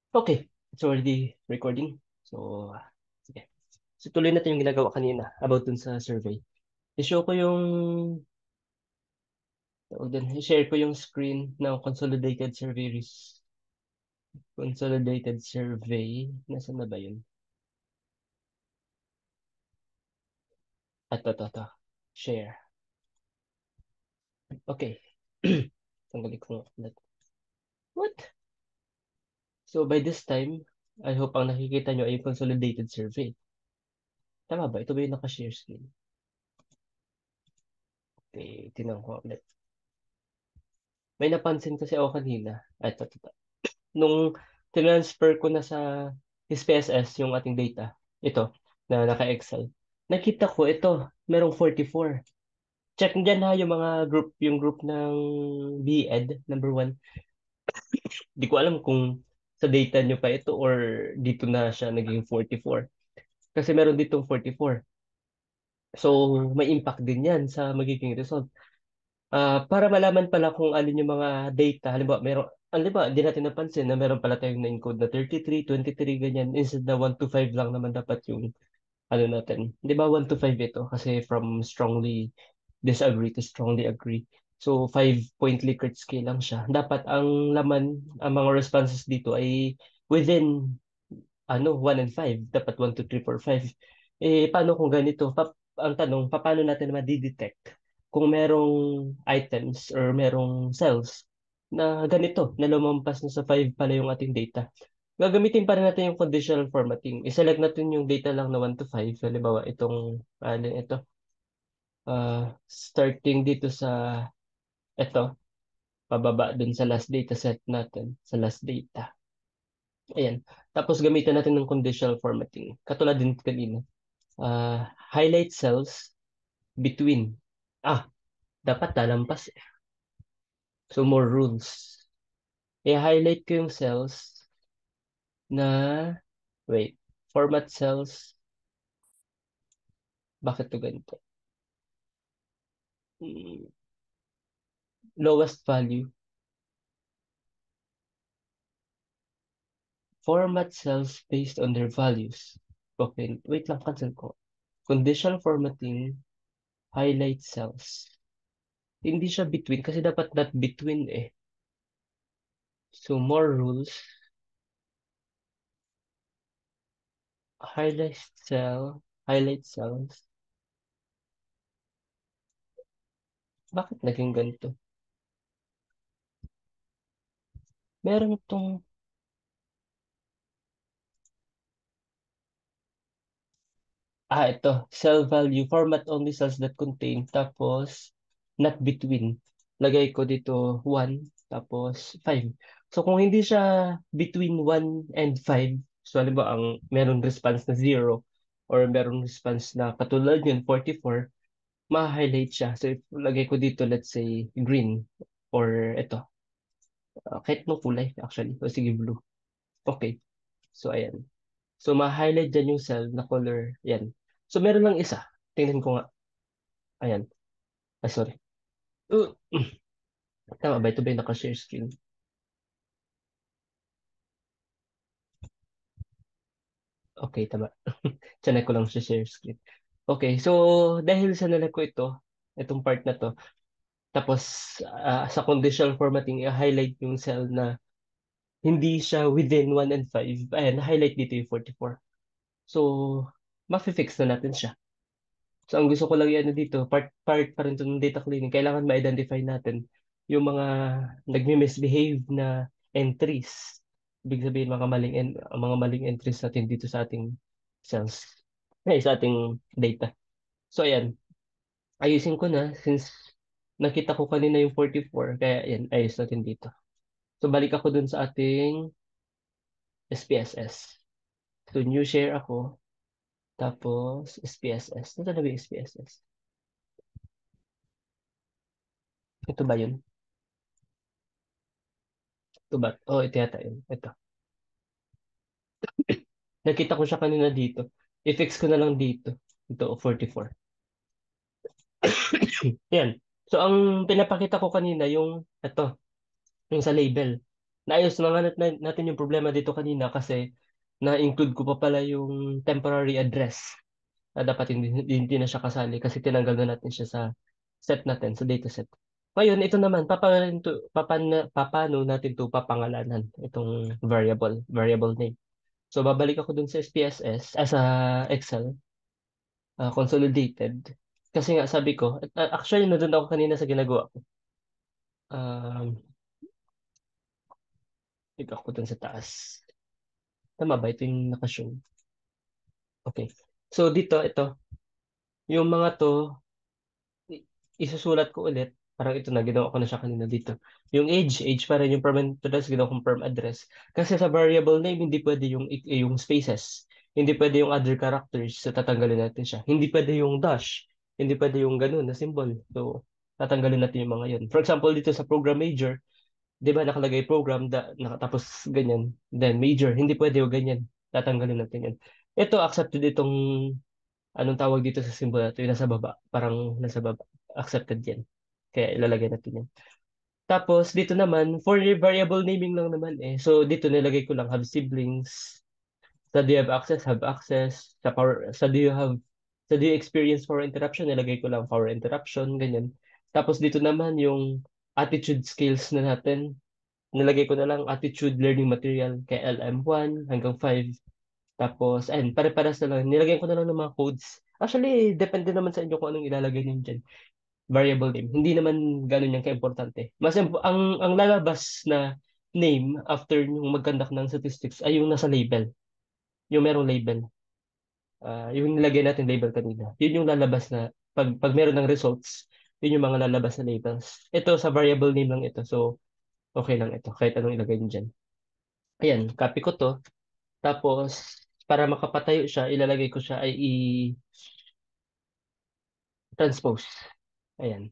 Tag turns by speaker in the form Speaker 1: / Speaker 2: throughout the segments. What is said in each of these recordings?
Speaker 1: Okay, it's already recording. So, sige. So, tuloy natin yung ginagawa kanina about dun sa survey. I-show ko yung, i-share ko yung screen ng consolidated survey. Nasaan na ba yun? To. Share. Okay. Tanggalin ko nga. What? So, by this time, I hope ang nakikita nyo ay yung consolidated survey. Tama ba? Ito ba yung naka-share screen? Okay, tinang ko ulit. May napansin kasi ako kanina. Ito. Nung transfer ko na sa SPSS yung ating data, ito, na naka-Excel, nakita ko ito, merong 44. Check dyan ha yung mga group, yung group ng BEd, number 1. Di ko alam kung sa data nyo pa ito or dito na siya naging 44. Kasi meron ditong 44. So, may impact din yan sa magiging result. Para malaman pala kung alin yung mga data, halimbawa, di natin napansin na meron pala tayong na-encode na 33, 23, ganyan. Instead na 1 to 5 lang naman dapat yung ano natin. Di ba 1 to 5 ito? Kasi from strongly disagree to strongly agree. So, 5-point Likert scale lang siya. Dapat ang laman, ang mga responses dito ay within 1 and 5. Dapat 1, 2, 3, 4, 5. Paano kung ganito? Ang tanong, paano natin ma-detect kung merong items or merong cells na ganito, na lumampas na sa 5 pala yung ating data? Gagamitin pa rin natin yung conditional formatting. I-select natin yung data lang na 1 to 5. Halimbawa, ito, starting dito sa ito, pababa dun sa last data set natin, sa last data. Ayan. Tapos gamitan natin ng conditional formatting. Katulad din kanina. Highlight cells between. Dapat talampas eh. So, more rules. I-highlight ko yung cells na, wait, format cells. Bakit to ganito? Hmm, Lowest value. Format cells based on their values. Okay, wait lang, cancel ko. Conditional formatting, highlight cells. Hindi siya between kasi dapat not between eh. So, more rules. Highlight cells. Bakit naging ganito? Meron itong, ito, cell value, format only cells that contain, tapos, not between. Lagay ko dito 1, tapos 5. So, kung hindi siya between 1 and 5, so, halimbawa, meron response na 0, or meron response na katulad yun, 44, ma-highlight siya. So, if lagay ko dito, let's say, green, or ito, kahit no kulay, actually, o sige, blue. Okay. So, ayan. So, ma-highlight dyan yung cell na color. Yan. So, meron lang isa. Tingnan ko nga. Ayan. Sorry. Uh, Tama ba? Ito ba yung naka-share screen? Okay, tama. Tiyanak ko lang siya share screen. Okay, so dahil sa nalag ko itong part na to, tapos sa conditional formatting, i-highlight yung cell na hindi siya within 1 and 5. Ayan, highlight dito yung 44. So, ma-fix na natin siya. So, ang gusto ko lang yan dito, part pa rin ito ng data cleaning. Kailangan ma-identify natin yung mga nagmi-misbehave na entries. Ibig sabihin, mga maling entries natin dito sa ating cells. Sa ating data. So, ayan. Ayusin ko na since nakita ko kanina yung 44. Kaya, ayan, ayos natin dito. So, balik ako dun sa ating SPSS. So, new share ako. Tapos, SPSS. Ito na ba yung SPSS? Ito ba yun? Ito ba? Oh, ito yata yun. Ito. Nakita ko siya kanina dito. I-fix ko na lang dito. Ito, 44. Yan. So, ang pinapakita ko kanina, yung, ito, yung sa label. naayos na nga natin yung problema dito kanina kasi na-include ko pa pala yung temporary address na dapat hindi na siya kasali kasi tinanggal na natin siya sa set natin, sa dataset. Ngayon, ito naman, papaano natin to papangalanan, itong variable name. So, babalik ako dun sa SPSS, sa Excel, consolidated. Kasi nga, sabi ko, actually, nandun ako kanina sa ginagawa ko. Um, Ikaw ko dun sa taas. Tama ba? Ito yung nakashow. Okay. So, dito, ito. Yung mga to, i- isusulat ko ulit. Parang ito na, ginawa ko na siya kanina dito. Yung age pa rin yung permanent address, ginawa kong perm address. Kasi sa variable name, hindi pwede yung spaces. Hindi pwede yung other characters, so tatanggalin natin siya. Hindi pwede yung dash. Hindi pwede yung ganun na symbol. So, tatanggalin natin yung mga yun. For example, dito sa program major, di ba nakalagay program, nakatapos ganyan, then major. Hindi pwede yung ganyan. Tatanggalin natin yun. Ito, accepted itong anong tawag dito sa symbol na ito, yung nasa baba, parang nasa baba, accepted yan. Kaya ilalagay natin yan. Tapos, dito naman, for your variable naming lang naman eh. So, dito nilagay ko lang have siblings. Sa do you have access? Have access. Sa do you experience power interruption? Nilagay ko lang power interruption, ganyan. Tapos, dito naman yung attitude skills na natin. Nilagay ko na lang attitude learning material kay LM1 hanggang 5. Tapos, ayun, pare-pares na lang. Nilagyan ko na lang ng mga codes. Actually, depende naman sa inyo kung anong ilalagay niyo dyan. Variable name. Hindi naman ganun yung kaimportante. Ang lalabas na name after yung mag-conduct ng statistics ay yung nasa label. Yung merong label. Yung nilagay natin label kanina. Yun yung lalabas na, pag meron ng results, yun yung mga lalabas na labels. Ito, sa variable name lang ito. So, okay lang ito. Kahit anong ilagay niyo dyan. Ayan, copy ko to. Tapos, para makapatayo siya, ilalagay ko siya ay i-transpose. Ayan.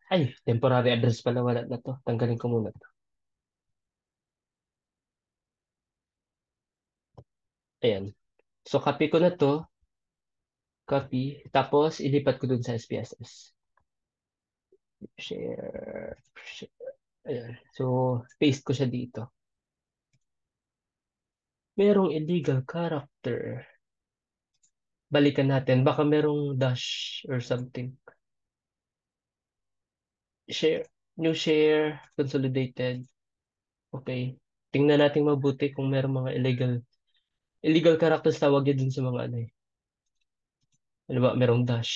Speaker 1: Ay, temporary address pala, wala na to. Tanggalin ko muna to. Ayan. So, copy ko na to. Copy. Tapos, ilipat ko dun sa SPSS. Share. Share. Ayan. So, paste ko siya dito. Merong illegal character. Balikan natin. Baka merong dash or something. Share. New share. Consolidated. Okay. Tingnan natin mabuti kung merong mga illegal characters tawag yun dun sa mga ano eh. Ano ba, merong dash.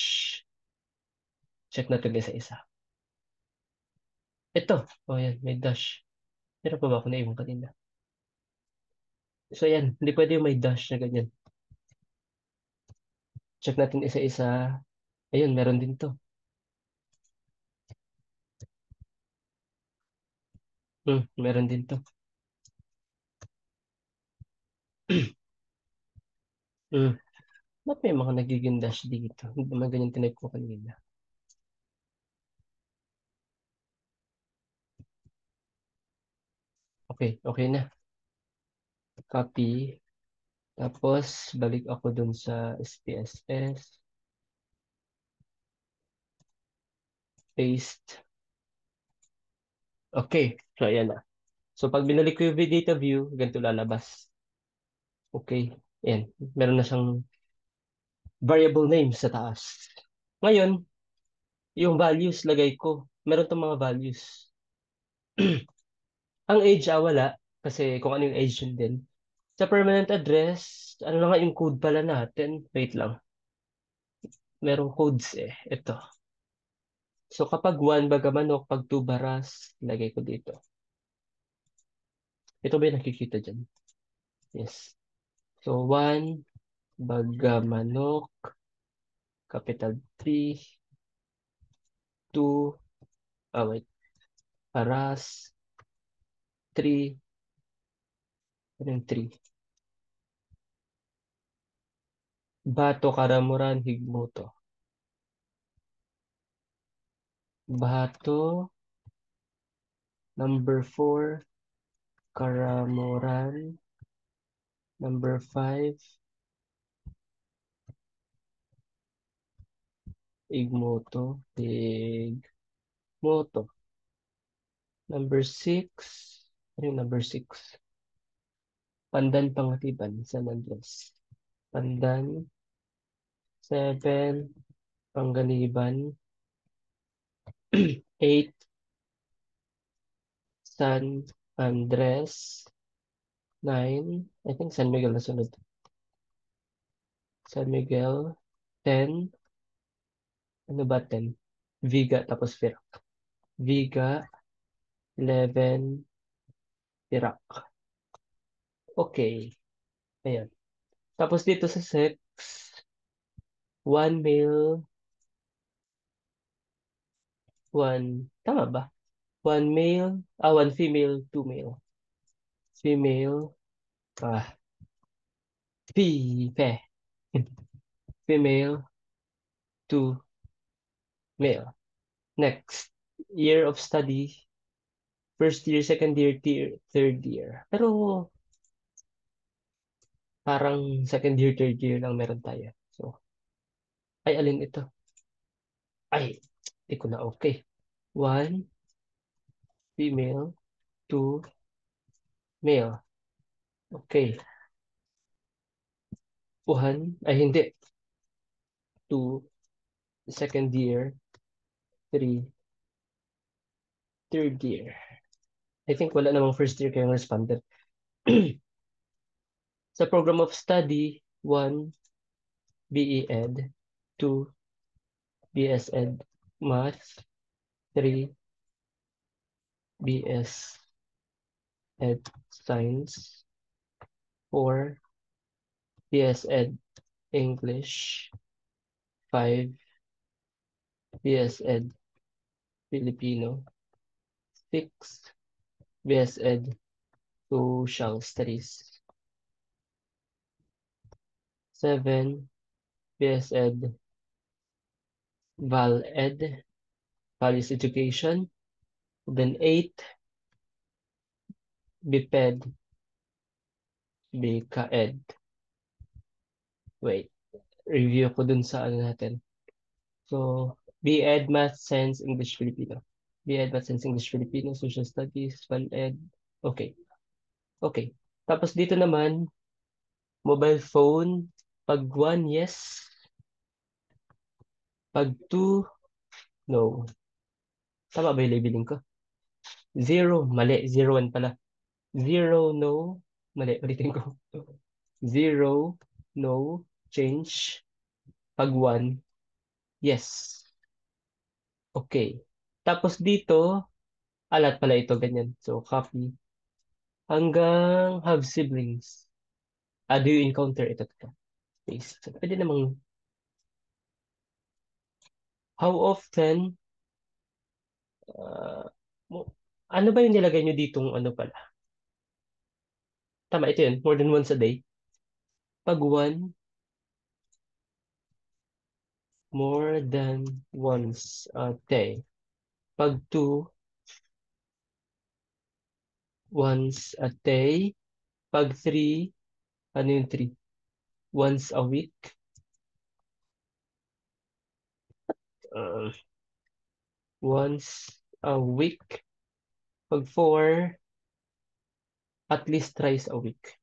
Speaker 1: Check natin isa-isa. Ito. Oh, yan. May dash. Meron pa ba ako naiwan kanina? So, yan. Hindi pwede yung may dash na ganyan. Check natin isa-isa. Ayun, meron din to. Meron din to. Hmm. Ba't may mga nagiging dash dito? Hindi naman ganyan tinig ko kanina. Okay, okay na. Copy. Tapos, balik ako dun sa SPSS. Paste. Okay. So, ayan na. So, pag binalik ko yung data view, ganito lalabas. Okay. Ayan. Meron na siyang variable name sa taas. Ngayon, yung values lagay ko. Meron tong mga values. Ang age, wala. Kasi kung ano yung age yun din. Sa permanent address, ano na nga yung code pala natin? Wait lang. Merong codes eh. Ito. So kapag 1 baga manok, pag 2 baras, lagay ko dito. Ito ba yung nakikita dyan? Yes. So 1 baga manok, capital T, 2, wait, paras, 3, ano yung 3? Bato, karamuran, higmoto. Bato, number 4, karamuran, number 5, igmoto, igmoto. Number 6, Ano yung number 6? Pandan Pangatiban, San Andres. Pandan, 7, Panganiban, 8, San Andres, 9, I think San Miguel na sunod. San Miguel, 10, ano ba 10? Viga, tapos Virac. Viga, 11, Virac. Okay, ayan. Tapos dito sa sex, one male, tama ba? One male, one female, two male. Female, ah, fe. Female, two male. Next, year of study, first year, second year, third year. Pero parang second year, third year lang meron tayo. So, ay, alin ito? Ay, di ko na okay. One, female, two, male. Okay. One, ay hindi. Two, second year, three, third year. I think wala namang first year kayong responded. Sa program of study, one, BE Ed, two, BS Ed, Math, three, BS Ed, Science, four, BS Ed, English, five, BS Ed, Filipino, six, BS Ed, Social Studies, seven, BS Ed, Val Ed, Values Education, then eight, BPED, BK Ed. Wait, review ko dun sa ano natin. So, B.Ed. Math, Science, English, Filipino. B.Ed. Math, Science, English, Filipino, Social Studies, Val-Ed. Okay. Okay. Tapos dito naman, mobile phone. Pag 1, yes. Pag 2, no. Tama ba yung labeling ko? 0, mali. 0, 1 pala. 0, no. Mali, ulitin ko. 0, no. Change. Pag 1, yes. Okay. Tapos dito, alat pala ito, ganyan. So, copy. Hanggang have siblings. Do you encounter ito? Space. So, pwede namang, how often, uh, mo- ano ba yung nilagay nyo ditong ano pala? Tama, ito yun. More than once a day. Pag one, more than once a day. Pag two, once a day. Pag three, ano yung three? Once a week. Uh, once a week. Pag four, at least thrice a week.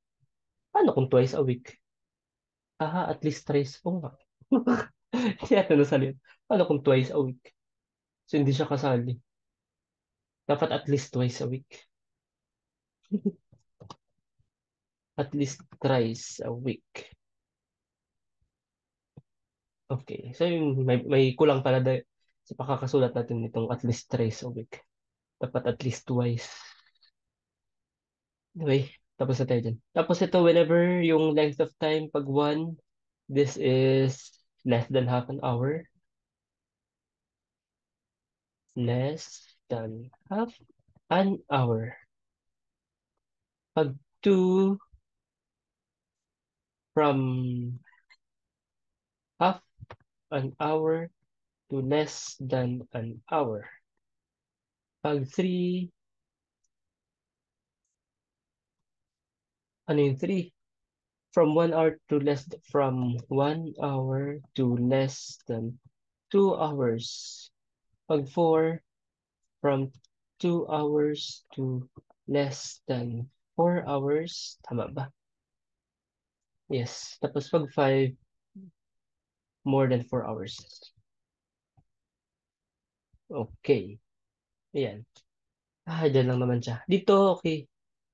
Speaker 1: Paano kung twice a week? At least thrice. Oo nga. Hindi natin nasalit. Paano kung twice a week? So, hindi siya kasali. Dapat at least twice a week. At least thrice a week. Okay. So, yung may kulang pala sa pakakasulat natin nitong at least thrice a week. Dapat at least twice. Anyway, tapos na tayo dyan. Tapos ito, whenever yung length of time, pag one, this is less than half an hour. Less than half an hour. Pag two, from half an hour to less than an hour. Pag 3, ano yung 3? From 1 hour to less than 2 hours. Pag 4, from 2 hours to less than 4 hours. Tama ba? Yes. Tapos pag 5, more than 4 hours. Okay. Ayan. Dyan lang naman siya. Dito, okay.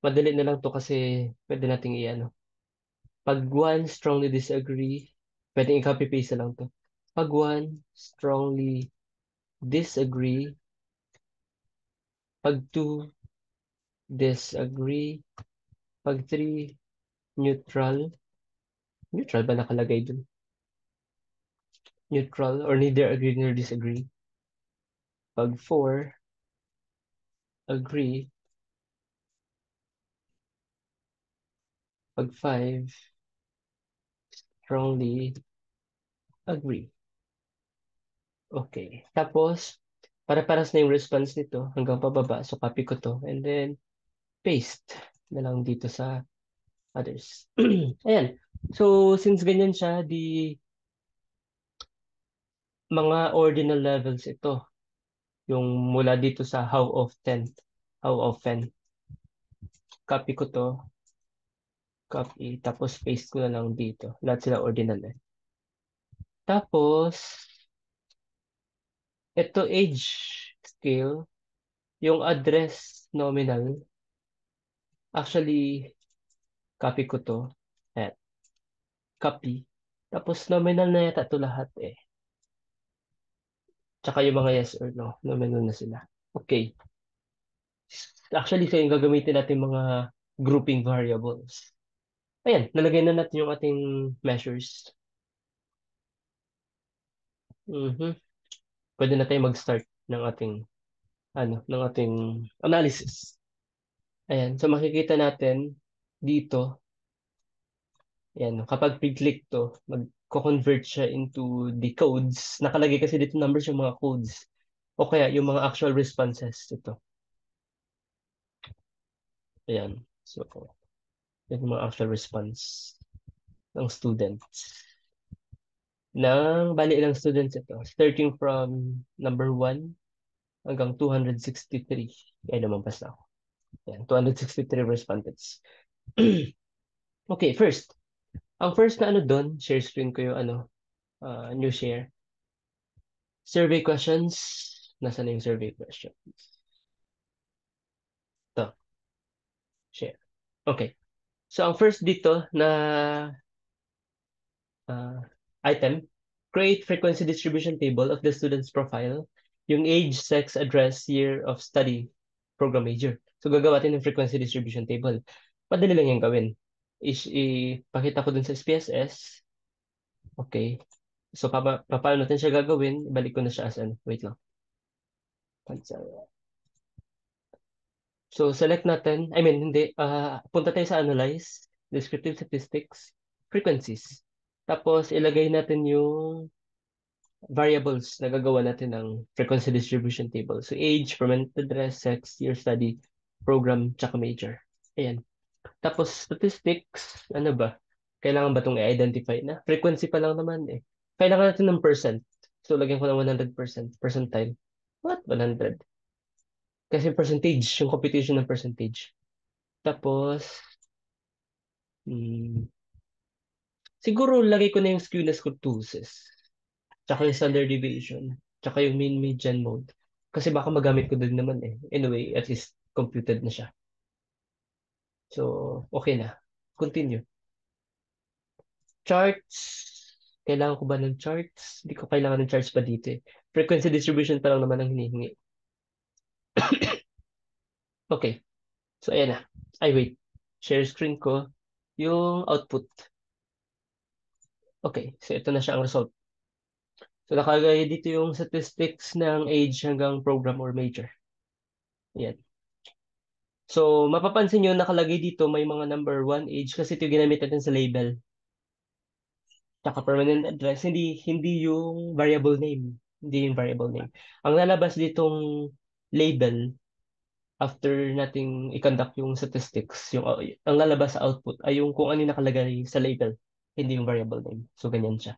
Speaker 1: Madali na lang to kasi pwede nating i-ano. Pag one strongly disagree, pwede i-copy paste na lang to. Pag one strongly disagree, pag two disagree, pag three neutral, neutral ba nakalagay dun? Neutral or neither agree nor disagree. Pag four agree, pag five strongly agree. Okay. Tapos, para-paras na yung response nito hanggang pababa. So, copy ko to. And then, paste na lang dito sa others. Ayan. So, since ganyan siya, di mga ordinal levels ito. Yung mula dito sa how often. How often. Copy ko to. Copy. Tapos, paste ko na lang dito. Lahat sila ordinal eh. Tapos, ito age scale. Yung address nominal. Actually, copy ko to. Ayan. Copy. Tapos nominal na yata ito lahat eh. Tsaka yung mga yes or no. Nominal na sila. Okay. Actually, so yung gagamitin natin mga grouping variables. Ayan, nalagay na natin yung ating measures. Mhm. Pwede na tayo mag-start ng ating ng ating analysis. Ayan, so makikita natin dito, ayan, kapag pre-click to, mag-convert siya into the codes. Nakalagay kasi dito numbers yung mga codes. O kaya yung mga actual responses ito. Ayan. So, yan yung mga actual response ng students. Bali ilang students ito. Starting from number 1 hanggang 263. Kaya lumampas na ako. Ayan, 263 respondents. Okay, first. Ang first na doon, share screen ko yung new share. Survey questions. Nasaan na yung survey questions? Ito, share. Okay. So, ang first dito na uh, item, create frequency distribution table of the student's profile, yung age, sex, address, year of study, program major. So, gagawa natin ng frequency distribution table. Madali lang yung gawin. Ipakita ko dun sa SPSS. Okay. So, paano natin siya gagawin? Ibalik ko na siya as wait lang. So, select natin, hindi, punta tayo sa analyze, descriptive statistics, frequencies. Tapos, ilagay natin yung variables na gagawa natin ng frequency distribution table. So, age, permanent address, sex, year study, program, tsaka major. Ayan. Tapos, statistics, ano ba? Kailangan ba itong i-identify na? Frequency pa lang naman eh. Kailangan natin ng percent. So, lagyan ko ng 100%, percentile. What? 100. Kasi percentage, yung computation ng percentage. Tapos, hmm, siguro lagay ko na yung skewness kurtosis. Tsaka yung standard deviation. Tsaka yung mean median mode. Kasi baka magamit ko din naman eh. Anyway, at least computed na siya. So, okay na. Continue. Charts. Kailangan ko ba ng charts? Hindi ko kailangan ng charts pa dito eh. Frequency distribution pa lang naman ang hinihingi. Okay. So, ayan na. Ay, wait. Share screen ko. Yung output. Okay. So, ito na siya ang result. So, nakalagay dito yung statistics ng age hanggang program or major. Yan. So, mapapansin nyo, nakalagay dito may mga number 1 age kasi ito yung ginamit natin sa label. Tsaka permanent address, hindi yung variable name. Hindi yung variable name. Ang lalabas ditong label after nating i-conduct yung statistics, ang lalabas sa output ay yung kung ano yung nakalagay sa label, hindi yung variable name. So, ganyan siya.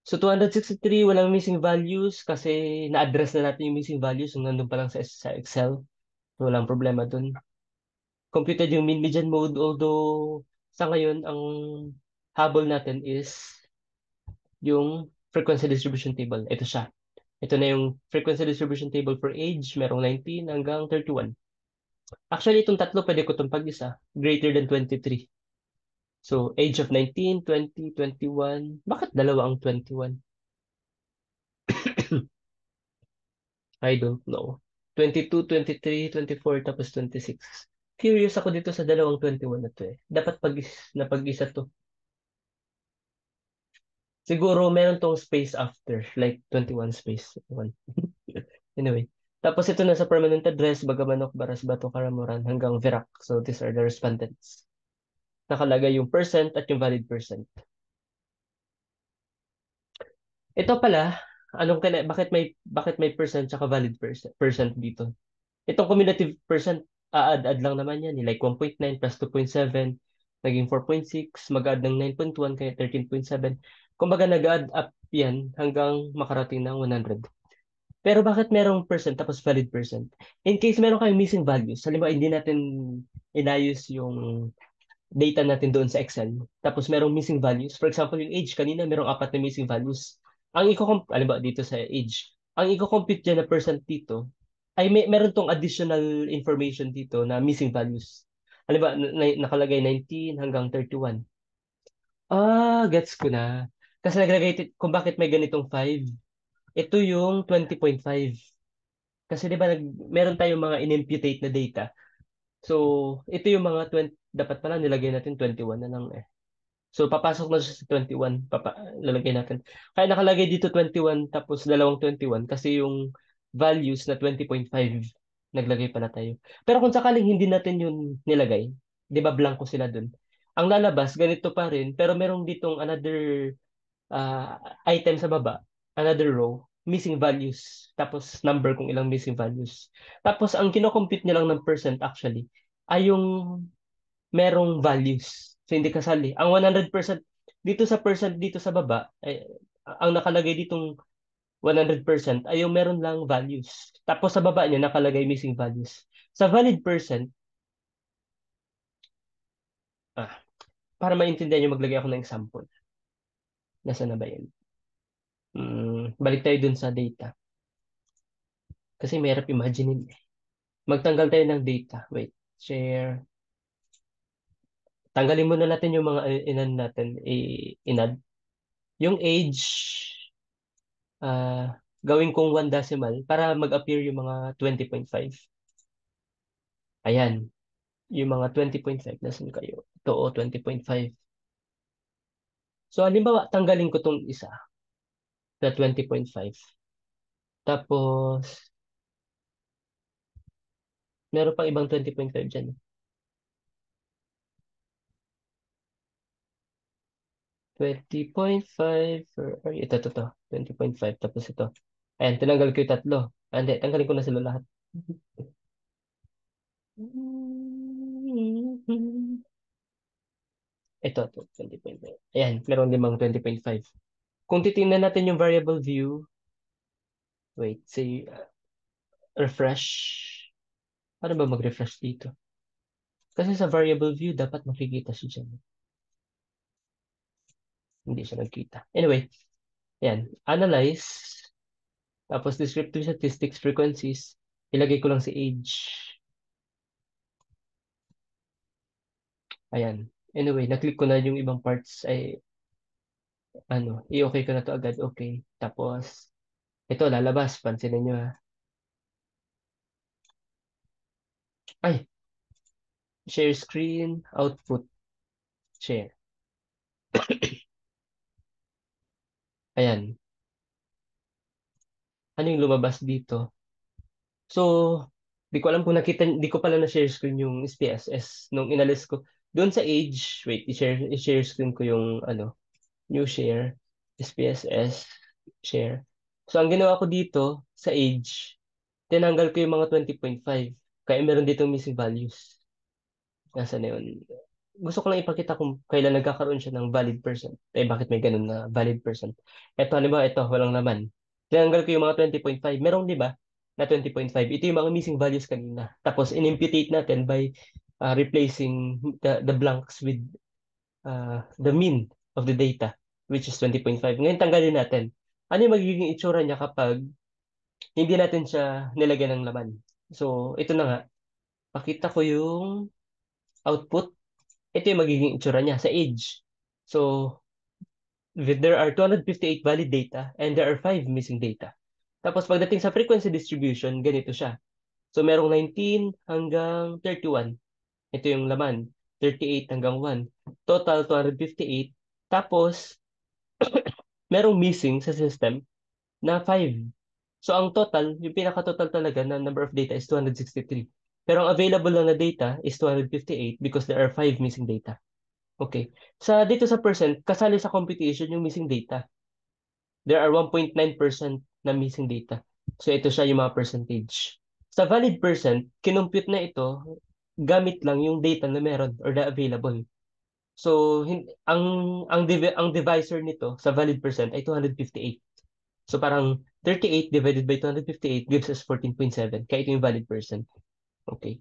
Speaker 1: So, 263, walang missing values kasi na-address na natin yung missing values yung nandun pa lang sa Excel. So, walang problema dun. computed yung mean median mode, although sa ngayon, ang habol natin is yung frequency distribution table. Ito siya. Ito na yung frequency distribution table for age, merong 19 hanggang 31. Actually, itong tatlo pwede ko itong pag-isa, greater than 23. So, age of 19, 20, 21. Bakit dalawa ang 21? I don't know. 22, 23, 24, tapos 26. Curious ako dito sa dalawang 21 na to eh. Dapat pag-isa to. Siguro meron tong space after, like 21 space. 1. Anyway. Tapos ito na sa permanent address, Bagamanok, Baras, Bato, Karamuran, hanggang Verac. So these are the respondents. Nakalagay yung percent at yung valid percent. Ito pala, bakit may percent tsaka valid percent dito? Itong cumulative percent, add lang naman yan. Like 1.9 plus 2.7, naging 4.6, mag-add ng 9.1, kaya 13.7. Kumbaga nag-add up yan hanggang makarating ng 100. Pero bakit merong percent tapos valid percent? In case meron kayong missing values, halimbawa hindi natin inayos yung data natin doon sa Excel, tapos merong missing values. For example, yung age, kanina merong apat na missing values. Halimbawa dito sa age, ang i-compute dyan na percent dito, ay meron tong additional information dito na missing values. Halimbawa, nakalagay 19 hanggang 31. Gets ko na. Kasi kung bakit may ganitong 5, ito yung 20.5. Kasi 'di ba meron tayong mga inimputate na data. So, ito yung mga 20, dapat pala nilagay natin 21 na lang eh. So, papasok na siya sa 21, lalagay natin. Kaya nakalagay dito 21 tapos dalawang 21 kasi yung values na 20.5 naglagay pala tayo. Pero kung sakaling hindi natin yun nilagay, 'di ba blanco sila dun? Ang lalabas ganito pa rin pero merong ditong another item sa baba, another row, missing values, tapos number kung ilang missing values. Tapos ang kinocompute niya lang ng percent actually ay yung merong values. So hindi kasali. Ang 100% dito sa percent dito sa baba, ay, ang nakalagay ditong 100% ay yung meron lang values. Tapos sa baba niya nakalagay missing values. Sa valid percent, ah, para maintindihan nyo, maglagay ako ng example. Nasaan na ba yun? Balik tayo dun sa data. Kasi mahirap imaginein. Magtanggal tayo ng data. Wait, share. Tanggalin muna natin yung mga inan natin, inad. Yung age, gawin kong 1 decimal para mag-appear yung mga 20.5. Ayan, yung mga 20.5. Nasaan kayo? Ito, 20.5. So, halimbawa, tanggalin ko tong isa na 20.5. Tapos, meron pang ibang 20.5 dyan. 20.5, or ito. 20.5, tapos ito. Ayan, tinanggal ko yung tatlo. Hindi, tanggalin ko na sila lahat. Ito, 20.5. Ayan, meron limang 20.5. Kung titingnan natin yung variable view, wait, say, refresh. Paano ba mag-refresh dito? Kasi sa variable view, dapat makikita siya dyan. Hindi siya nagkita. Anyway, ayan, analyze, tapos descriptive statistics, frequencies, ilagay ko lang si age. Ayan. Anyway, na-click ko na yung ibang parts ay i-okay ko na to agad. Okay. Tapos, ito lalabas. Pansinin nyo ha. Ay, share screen, output, share. Ayan. Ano yung lumabas dito? So, di ko alam kung di ko pala na-share screen yung SPSS nung inalis ko. Doon sa age, wait, i-share screen ko yung new share, SPSS, share. So, ang ginawa ko dito sa age, tinanggal ko yung mga 20.5. Kaya meron dito missing values. Nasa na yun? Gusto ko lang ipakita kung kailan nagkakaroon siya ng valid percent. Bakit may ganun na valid percent? Ito, halimbawa, ito, walang laman. Tinanggal ko yung mga 20.5. Merong, di ba, na 20.5. Ito yung mga missing values kanina. Tapos, inimputate natin by replacing the blanks with the mean of the data, which is 20.5. Ngayon, tanggalin natin. Ano yung magiging itsura niya kapag hindi natin siya nilagyan ng laman? So, ito na nga. Pakita ko yung output. Ito yung magiging itsura niya sa age. So, there are 258 valid data and there are 5 missing data. Tapos pagdating sa frequency distribution, ganito siya. So, merong 19 hanggang 31. Ito yung laman. 38 hanggang 1. Total 258. Tapos, merong missing sa system na 5. So, ang total, yung pinaka-total talaga na number of data is 263. Pero ang available lang na data is 258 because there are 5 missing data. Okay. Dito sa percent, kasali sa computation yung missing data. There are 1.9% na missing data. So, ito siya yung mga percentage. Sa valid percent, kinumpute na ito gamit lang yung data na meron or na available. So, ang divisor nito sa valid percent ay 258. So, parang 38 divided by 258 gives us 14.7. Kaya ito yung valid percent. Okay.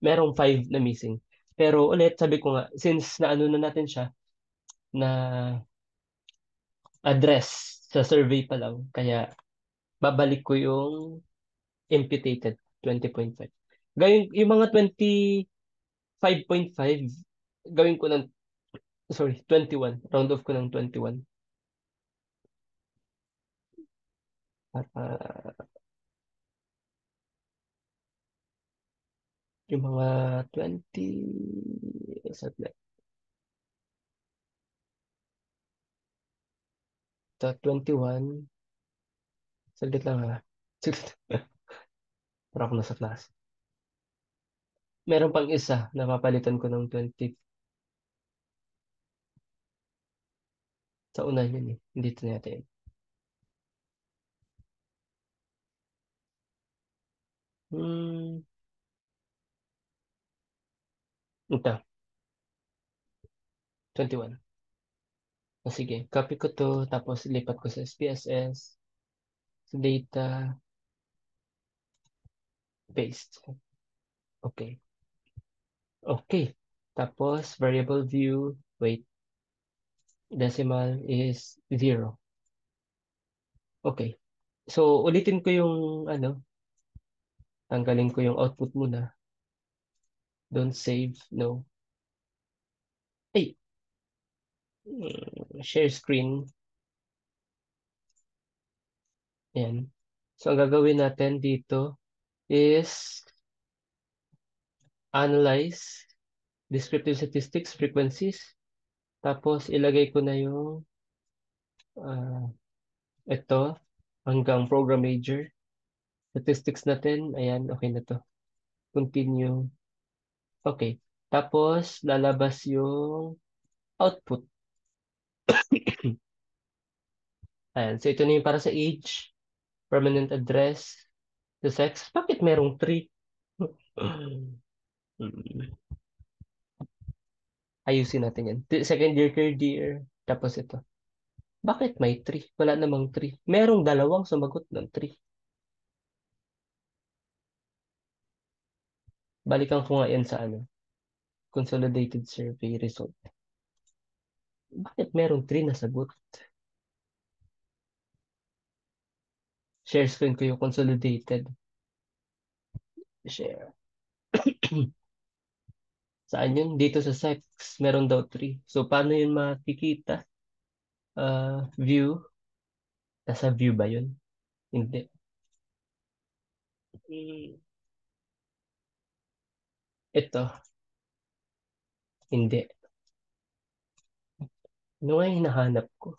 Speaker 1: Merong 5 na missing. Pero ulit, sabi ko nga, since naano na natin siya, na address sa survey pa lang, kaya babalik ko yung imputated 20.5. Gawin, yung mga 25.5, gawin ko ng, sorry, 21. Round off ko ng 21. Para yung mga 20, saglit, 21, saglit lang ha. Saglit. Para ako nasa class. Meron pang isa na papalitan ko ng 20 sa unahan yun eh. Dito natin. Hmm, ito, 21. Sige, copy ko to, tapos lipat ko sa SPSS, sa data, paste. Okay. Okay. Tapos, variable view, wait, decimal is 0. Okay. So, ulitin ko yung, tanggalin ko yung output muna. Don't save, no. Ay, share screen. Ayan. So, ang gagawin natin dito is analyze descriptive statistics, frequencies. Tapos, ilagay ko na yung ah, ito hanggang program major. Statistics natin, ayan, okay na to. Continue. Okay. Tapos, lalabas yung output. Ayan. So, ito na yung para sa age, permanent address, the sex. Bakit merong 3? Ayusin natin yan. Second year, third year. Tapos ito. Bakit may 3? Wala namang 3. Merong dalawang sumagot ng 3. Balikan ko nga yan sa consolidated survey result. Bakit merong 3 na sagot? Share screen ko yung consolidated. Share. Saan yun? Dito sa sex, meron daw 3. So, paano yun makikita? View. Nasa view ba yun? Hindi. Hmm, ito. Hindi. Ano nga yung hinahanap ko?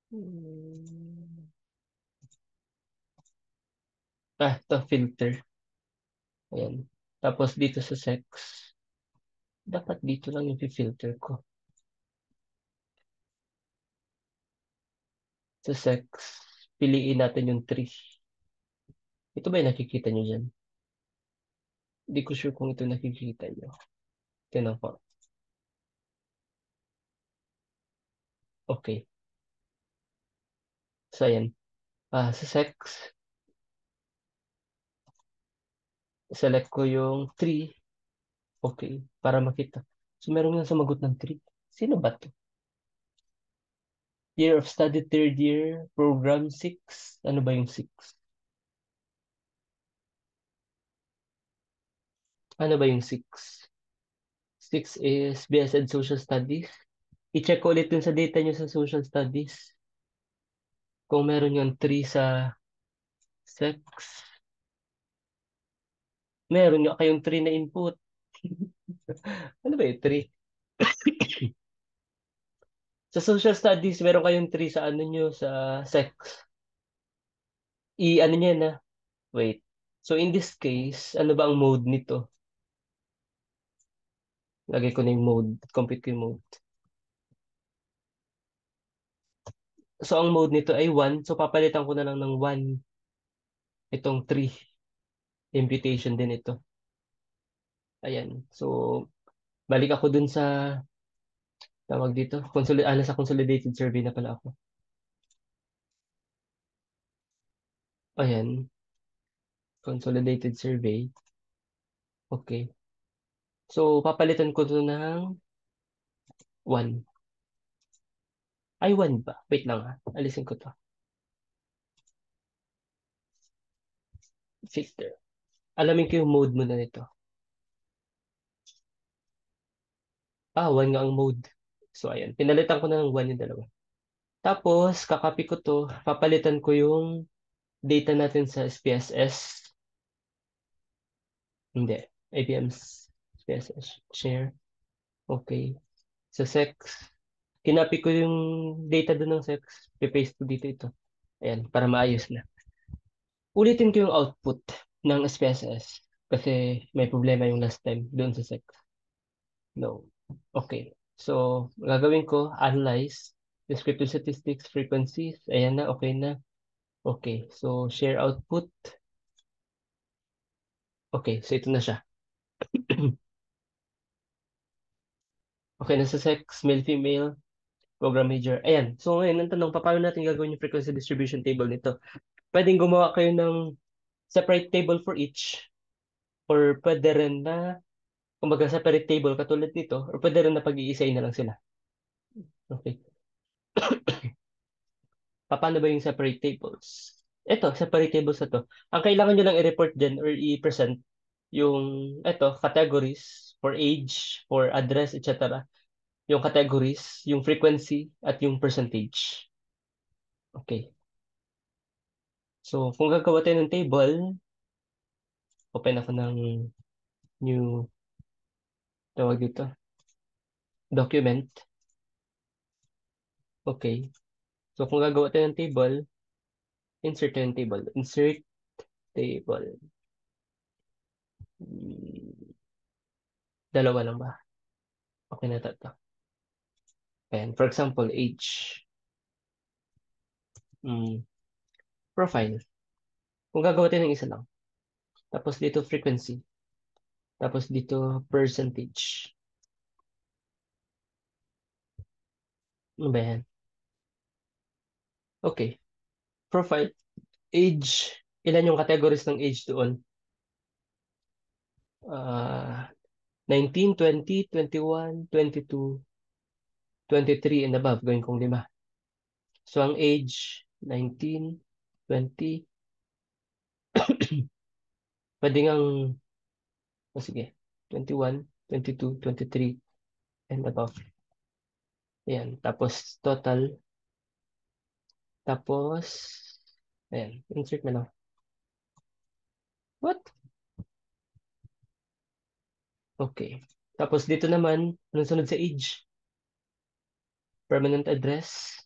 Speaker 1: Hmm. Ito, filter. Ayan. Tapos dito sa sex, dapat dito lang yung filter ko. Sa sex, piliin natin yung 3. Ito ba yung nakikita nyo dyan? Hindi ko sure kung ito nakikita nyo. Tinan ko. Okay. So, ayan. Sa sex, select ko yung 3. Okay, para makita. So, meron nga sumagot ng 3. Sino ba to? Year of study, third year, program 6. Ano ba yung 6? Ano ba yung 6? 6 is BSed Social Studies. I-check ko ulit dun sa data nyo sa Social Studies. Kung meron yung 3 sa sex. Meron nga kayong 3 na input. Ano ba yung 3? Sa Social Studies, meron kayong 3 sa ano nyo, sa sex. I-ano nyo na. Wait. So in this case, ano ba ang mode nito? Lagay ko na yung mode. Compute ko yung mode. So ang mode nito ay 1. So papalitan ko na lang ng 1. Itong 3. Imputation din ito. Ayan. So balik ako dun sa tawag dito. Sa consolidated survey na pala ako. Ayan. Consolidated survey. Okay. So papalitan ko to ng 1. Ay, 1 ba? Wait lang ha. Alisin ko to. Filter. Alamin ko yung mode muna nito. 1 nga ang mode. So, ayan. Pinalitan ko na ng 1 yung dalawa. Tapos, kakopy ko to. Papalitan ko yung data natin sa SPSS. Hindi. ABM's SPSS. Share. Okay. Sa sex. Kinopy ko yung data doon ng sex. Pipaste ko dito ito. Ayan. Para maayos na. Ulitin ko yung output ng SPSS. Kasi may problema yung last time doon sa sex. No. Okay. So, gagawin ko, analyze, descriptive statistics, frequencies. Ayan na, okay na. Okay. So, share output. Okay. So, ito na siya. Okay, nasa sex, male, female, program major. Ayan. So, ngayon, ang tanong, paano natin gagawin yung frequency distribution table nito? Pwedeng gumawa kayo ng separate table for each, or pwede rin na, kumbaga, separate table katulad nito, or pwede rin na pag-iisay na lang sila. Okay. Paano ba yung separate tables? Ito, separate tables na to. Ang kailangan nyo lang i-report dyan or i-present yung, categories for age, for address, etc. Yung categories, yung frequency, at yung percentage. Okay. So, kung gagawa tayo ng table, open ako ng new, tawag dito, document. Okay. So, kung gagawa tayo ng table, insert tayo ng table. Insert table. Dalawa lang ba? Okay na to. Ayan. For example, age. Mm, profile. Kung gagawa tayo ng isa lang. Tapos dito frequency. Tapos dito percentage. Ano ba yan? Okay. Profile. Age. Ilan yung categories ng age doon? 19, 20, 21, 22, 23 and above. Gawin kong 5. So, ang age, 19, 20. Pwede ngang, sige, 21, 22, 23 and above. Ayan. Tapos, total. Tapos, ayan. Insert mo lang. What? Okay. Tapos dito naman, anong sunod sa age? Permanent address,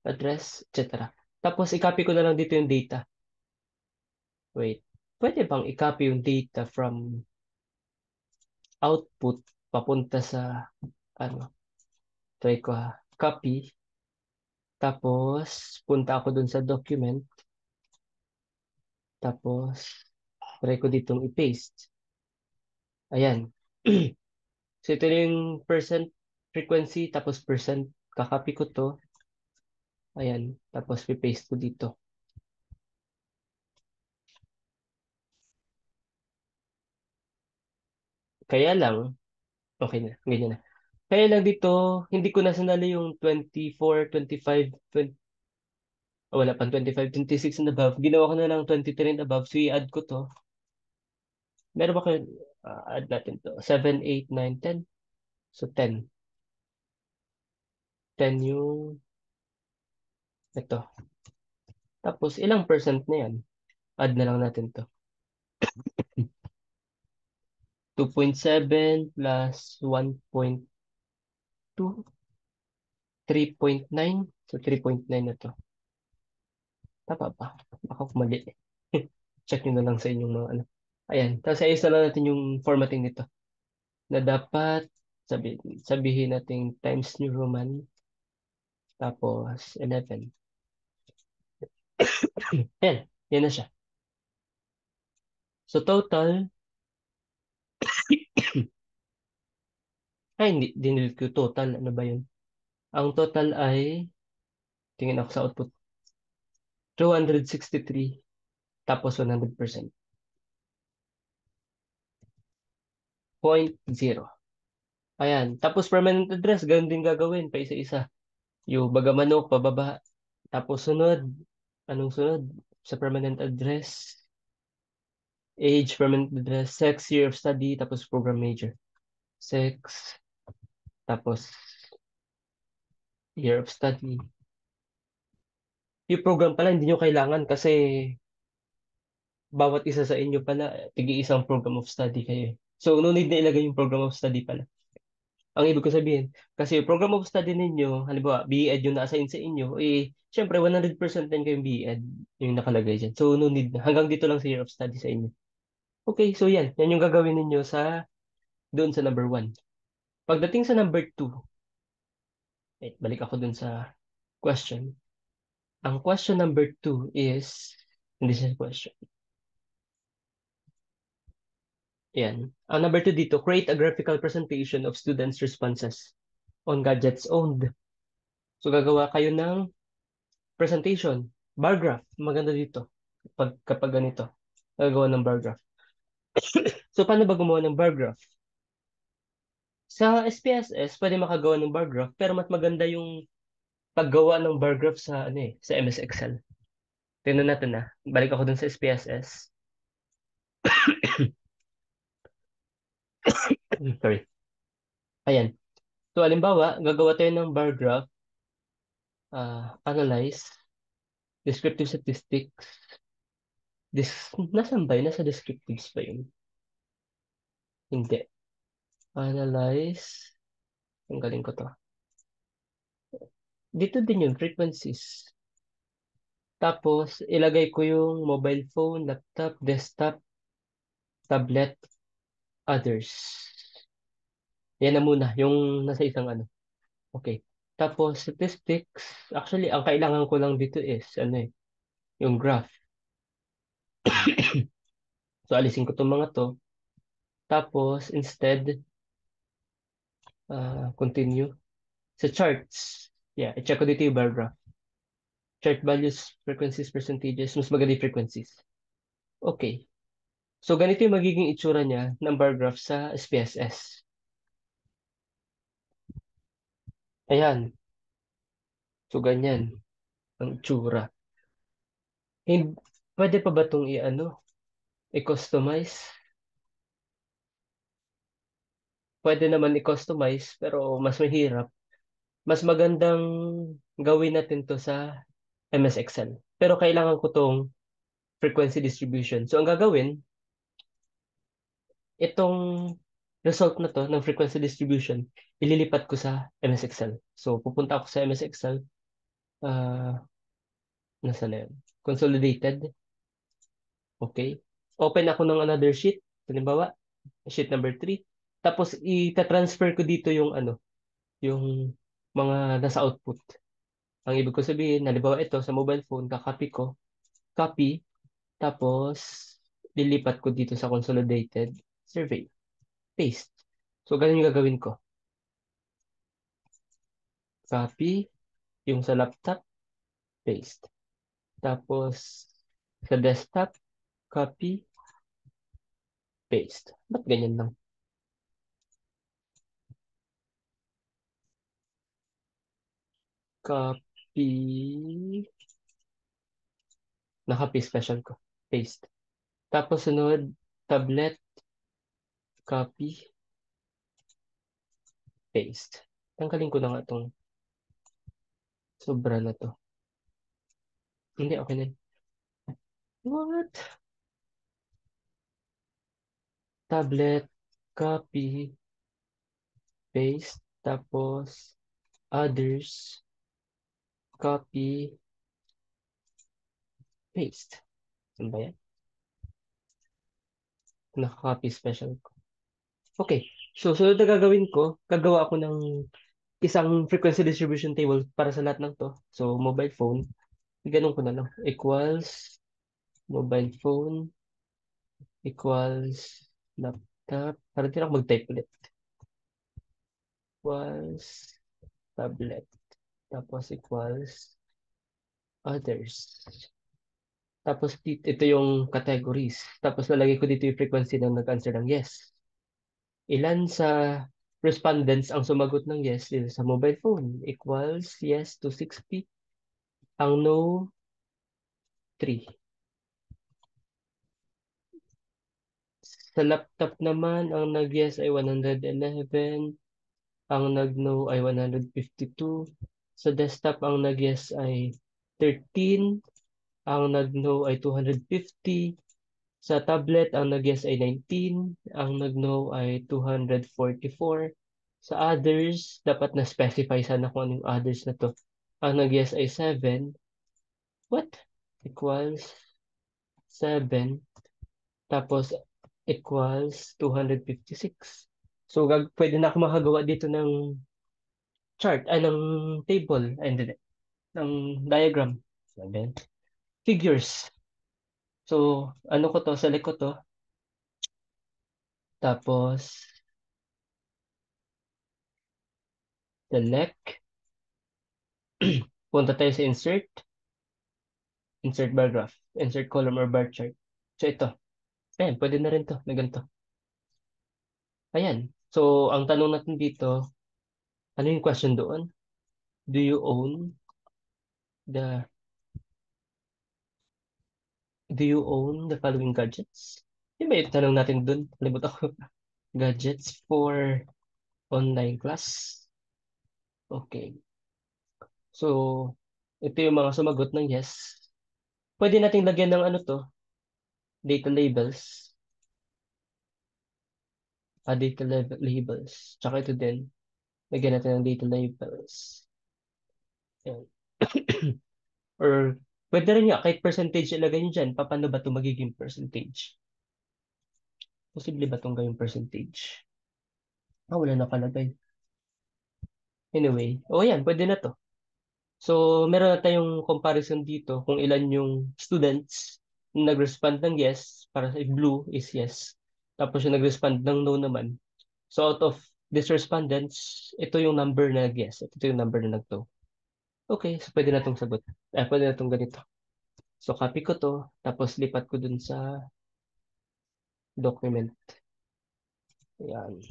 Speaker 1: etc. Tapos i-copy ko na lang dito yung data. Wait. Pwede bang i-copy yung data from output papunta sa ano? Try ko ha. Copy. Tapos punta ako dun sa document. Tapos try ko ditong i-paste. Ayan. So ito na yung percent frequency tapos percent. Kakopy ko to. Ayan. Tapos i-paste ko dito. Kaya lang, okay na, ganyan na. Kaya lang dito, hindi ko nasanali yung 24, 25, 20, wala pang 25, 26 and above. Ginawa ko na lang 23 and above. So, i-add ko to. Meron ba kayo? Add natin to. 7, 8, 9, 10. So, 10. 10 yung ito. Tapos, ilang percent na yan? Add na lang natin to. 2.7 plus 1.2, 3.9. So, 3.9 na to. Tama ba? Baka mali. Check nyo na lang sa inyong mga ano. Ayan. Tapos, ayos na lang natin yung formatting nito. Na dapat, sabihin natin Times New Roman. Tapos, 11. Ayan. Yan na siya. So, total, ay, hindi. Dinilit ko total. Ano ba yun? Ang total ay, tingin ako sa output, 263. Tapos, 100%. 0.0. Ayan. Tapos permanent address, ganun din gagawin pa isa-isa. Yung Bagamanok, pababa. Tapos sunod. Anong sunod? Sa permanent address, age, permanent address, sex, year of study, tapos program major. Sex, tapos year of study. Yung program pala, hindi nyo kailangan kasi bawat isa sa inyo pala, tigi-isang program of study kayo. So, no need na ilagay yung program of study pala. Ang ibig ko sabihin, kasi yung program of study ninyo, halimbawa, BEd yung na-assign sa inyo, syempre, 100% din kayong BEd yung nakalagay dyan. So, no need na. Hanggang dito lang sa year of study sa inyo. Okay, so yan. Yan yung gagawin ninyo doon sa number 1. Pagdating sa number 2, balik ako doon sa question. Ang question number 2 is, hindi siya question. Yan. Ang number 2 dito, create a graphical presentation of students' responses on gadgets owned. So, gagawa kayo ng presentation. Bar graph. Maganda dito. Kapag ganito. Gagawa ng bar graph. So, paano ba gumawa ng bar graph? Sa SPSS, pwede makagawa ng bar graph, pero mas maganda yung paggawa ng bar graph sa MS Excel. Tingnan natin na. Balik ako dun sa SPSS. Sorry. Ayan. So, alimbawa, gagawa tayo ng bar graph, analyze, descriptive statistics. Nasaan ba yun? Nasa descriptives ba yun? Hindi. Analyze. Ang galing ko to. Dito din yung frequencies. Tapos, ilagay ko yung mobile phone, laptop, desktop, tablet, others. Yan na muna, yung nasa isang ano. Okay. Tapos, statistics. Actually, ang kailangan ko lang dito is, yung graph. So, alisin ko itong mga to. Tapos, instead, continue. Sa charts. Yeah, i-check ko dito yung bar graph. Chart values, frequencies, percentages. Mas maganda yung frequencies. Okay. So, ganito yung magiging itsura niya ng bar graph sa SPSS. Ayan. So, ganyan ang itsura. Pwede pa ba itong i-customize? Pwede naman i-customize, pero mas mahirap. Mas magandang gawin natin to sa MS Excel. Pero kailangan ko tong frequency distribution. So, ang gagawin, itong result na to ng frequency distribution, ililipat ko sa MS Excel. So, pupunta ako sa MS Excel. Uh, Nasa na yun? Consolidated. Okay. Open ako ng another sheet. Halimbawa, sheet number 3. Tapos, i-transfer ko dito yung mga nasa output. Ang ibig ko sabihin, halimbawa ito, sa mobile phone, kakopy ko, copy, tapos, lilipat ko dito sa consolidated survey. Paste. So, ganun yung gagawin ko. Copy, yung sa laptop, paste. Tapos, sa desktop, copy, paste. Ba't ganyan lang? copy, naka-paste special ko. Paste. Tapos sunod, tablet, copy, paste. Tanggalin ko na nga itong sobra na to. Hindi, okay na yun. What? Tablet, copy, paste, tapos others, copy, paste. Ano ba yan? Naka-copy special ko. Okay. So, sunod na gagawin ko, gagawa ako ng isang frequency distribution table para sa lahat ng to. So, mobile phone, ganun ko na lang. Equals mobile phone equals laptop. Parang din ako mag-type ulit. Equals tablet. Tapos equals others. Tapos ito yung categories. Tapos lalagay ko dito yung frequency ng nag-answer ng yes. Ilan sa respondents ang sumagot ng yes dito sa mobile phone? Equals yes to 60. Ang no, 3. Sa laptop naman, ang nag-yes ay 111. Ang nag-no ay 152. Sa desktop, ang nag-yes ay 13. Ang nag-no ay 250. Sa tablet, ang nag-yes ay 19. Ang nag-no ay 244. Sa others, dapat na-specify sana kung anong others na to. Ang nag-yes ay 7. What? Equals 7. Tapos, equals 256. So, pwede na ako makagawa dito ng chart, ng table, ay hindi, ng diagram. Sabi, figures. So, ano ko to, select ko to. Tapos, select. Punta tayo sa insert. Insert bar graph. Insert column or bar chart. So, ito. Ayan, pwede na rin to. May ganito. Ayan. So, ang tanong natin dito, ano yung question doon? Do you own the Do you own the following gadgets? Yung ba yung tanong natin doon? Kalibot ako. Gadgets for online class. Okay. So, ito yung mga sumagot ng yes. Pwede nating lagyan ng ano to, data labels. Labels. Tsaka ito din, lagyan natin ng data labels. Ayan. Or, pwede rin nga, kahit percentage ilagay nyo dyan, paano ba ito magiging percentage? Posible ba itong gawing percentage? Wala nakalagay. Anyway, yan, pwede na to. So, meron na tayong comparison dito kung ilan yung students na nag-respond ng yes, para sa blue is yes. Tapos yung nag-respond ng no naman. So, out of these respondents, ito yung number na nag-yes. Ito yung number na nag-no. Okay, so pwede na itong sagot. Pwede na itong ganito. So, copy ko to, tapos lipat ko dun sa document. Ayan.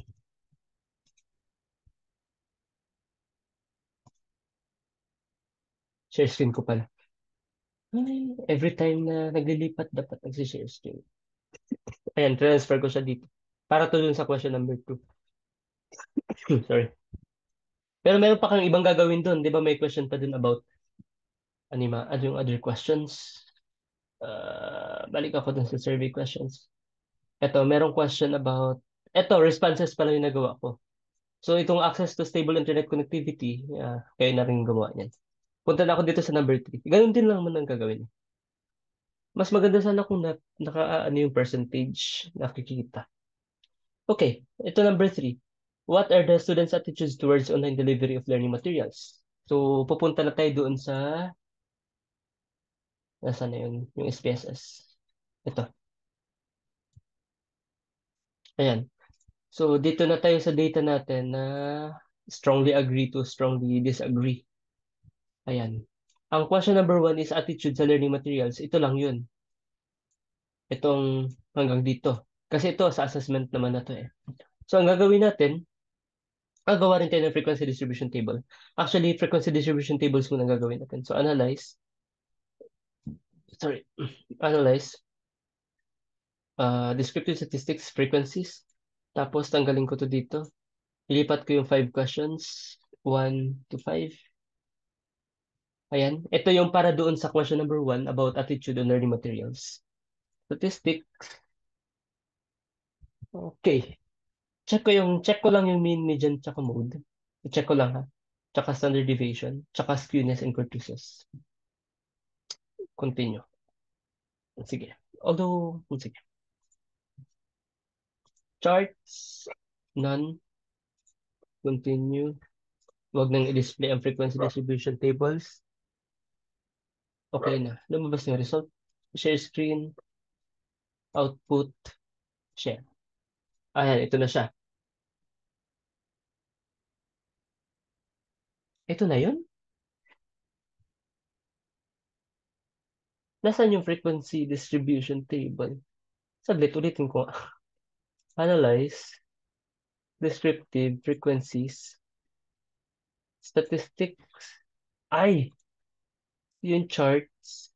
Speaker 1: Share screen ko pala. Ay, every time na naglilipat, dapat nag-share screen. Ayan, transfer ko siya dito. Para to dun sa question number 2. Sorry. Pero meron pa kang ibang gagawin dun. Di ba may question pa dun about ano yung other questions? Balik ako dun sa survey questions. Ito, merong question about, responses pala yung nagawa ko. So, itong access to stable internet connectivity, kayo na rin gumawa niyan. Punta na ako dito sa number 3. Ganun din lang naman ang gagawin. Mas maganda sana kung ano yung percentage nakikita. Okay, ito number 3. What are the students' attitudes towards online delivery of learning materials? So, pupunta na tayo doon sa, nasa na yun, yung SPSS. Ito. Ayan. So, dito na tayo sa data natin na strongly agree to strongly disagree. Ayan. Ang question number 1 is attitude sa learning materials. Ito lang yun. Itong hanggang dito. Kasi ito, sa assessment naman na to eh. So, ang gagawin natin, Gagawa rin tayo ng frequency distribution table. Actually, frequency distribution tables muna gagawin natin. So, sorry, analyze, descriptive statistics, frequencies. Tapos, tanggalin ko to dito. Ilipat ko yung 5 questions, 1 to 5. Ayan. Ito yung para doon sa question number 1 about attitude on learning materials. Statistics. Okay. Check ko lang yung mean, median, tsaka mode. Check ko lang ha. Tsaka standard deviation, tsaka skewness and kurtosis. Continue. Sige. Sige. Charts, none, continue. Huwag nang i-display ang frequency distribution tables. Okay na. Lumabas yung result. Share screen, output, share. Ayan, ito na siya. Ito na yun? Nasaan yung frequency distribution table? Saglit, ulitin ko. Analyze, descriptive, frequencies, statistics. Ay, yung charts.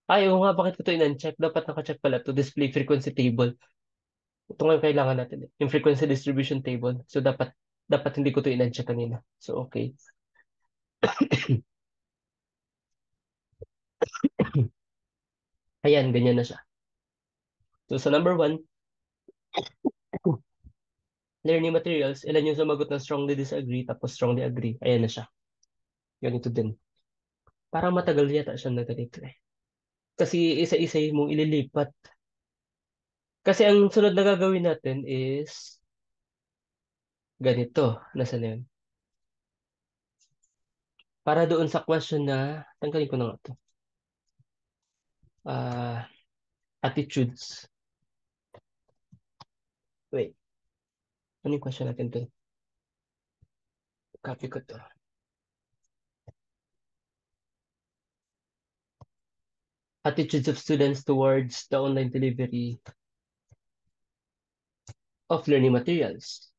Speaker 1: Ay, oo nga, bakit ko ito in-uncheck? Dapat naka-check pala to display frequency table. Ito nga yung kailangan natin eh. Yung frequency distribution table. So, dapat hindi ko ito in-uncheck kanina. So, okay. Ayan, ganyan na siya. So, sa number 1, learning materials, ilan yung sumagot ng strongly disagree, tapos strongly agree. Ayan na siya. Ganito din. Parang matagal yata siya na ganito eh. Kasi isa-isa mong ililipat. Kasi ang sunod na gagawin natin is ganito. Nasaan na yun? Para doon sa question na, tanggalin ko na nga ito. Attitudes. Wait, ano yung question natin to? Copy ko to. Attitudes of students towards the online delivery of learning materials.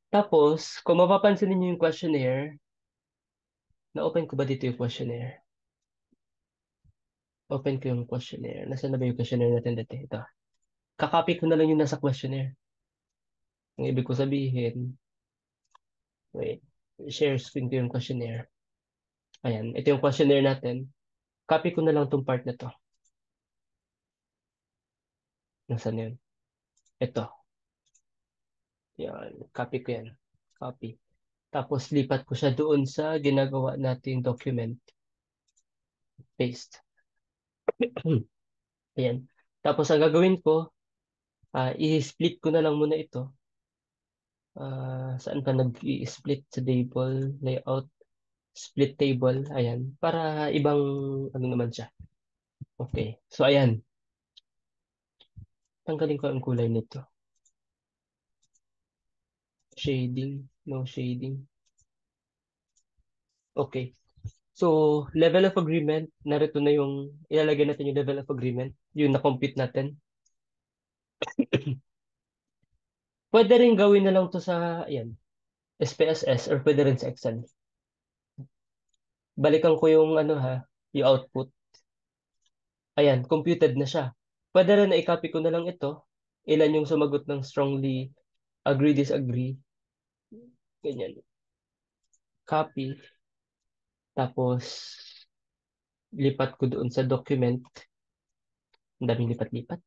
Speaker 1: Tapos, kung mapapansin niyo yung questionnaire, na-open ko ba dito yung questionnaire? Open ko yung questionnaire. Nasaan na ba yung questionnaire natin dito? Ito. Kakopy ko na lang yung nasa questionnaire. Ang ibig ko sabihin, wait, share screen ko yung questionnaire. Ayan, ito yung questionnaire natin. Copy ko na lang tong part na to. Nasaan yun? Ito. Yan, copy ko yan. Copy. Tapos lipat ko siya doon sa ginagawa nating document. Paste. Ayan. Tapos ang gagawin ko, i-split ko na lang muna ito. Saan ka nag-i-split sa table, layout, split table, ayan. Para ibang, ano naman siya. Okay. So, ayan. Tanggalin ko ang kulay nito. Shading, no shading. Okay. So, level of agreement, narito na yung, ilalagay natin yung level of agreement, yung na-compute natin. Pwede rin gawin na lang to sa, ayan, SPSS or pwede rin sa Excel. Balikan ko yung ano ha, yung output. Ayan, computed na siya. Pwede rin na i-copy ko na lang ito. Ilan yung sumagot ng strongly agree, disagree. Ganyan. Copy. Tapos, lipat ko doon sa document. Ang daming lipat-lipat.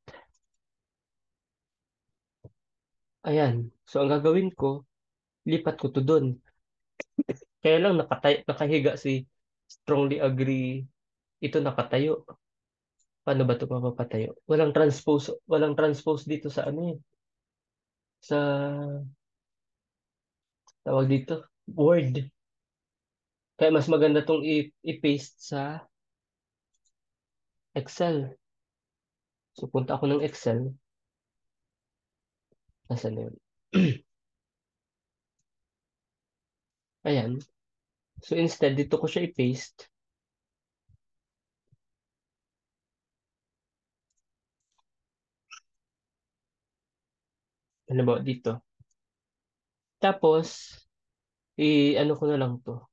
Speaker 1: Ayan. So, ang gagawin ko, lipat ko to doon. Kaya lang nakahiga si strongly agree. Ito nakatayo. Paano ba ito mapapatayo? Walang transpose dito sa ano eh. Sa tawag dito, Word. Kaya mas maganda tong i-paste sa Excel. So punta ako ng Excel. Nasaan na yun? Ayan. So instead, dito ko siya i-paste. Ano ba dito? Tapos, i-ano ko na lang to.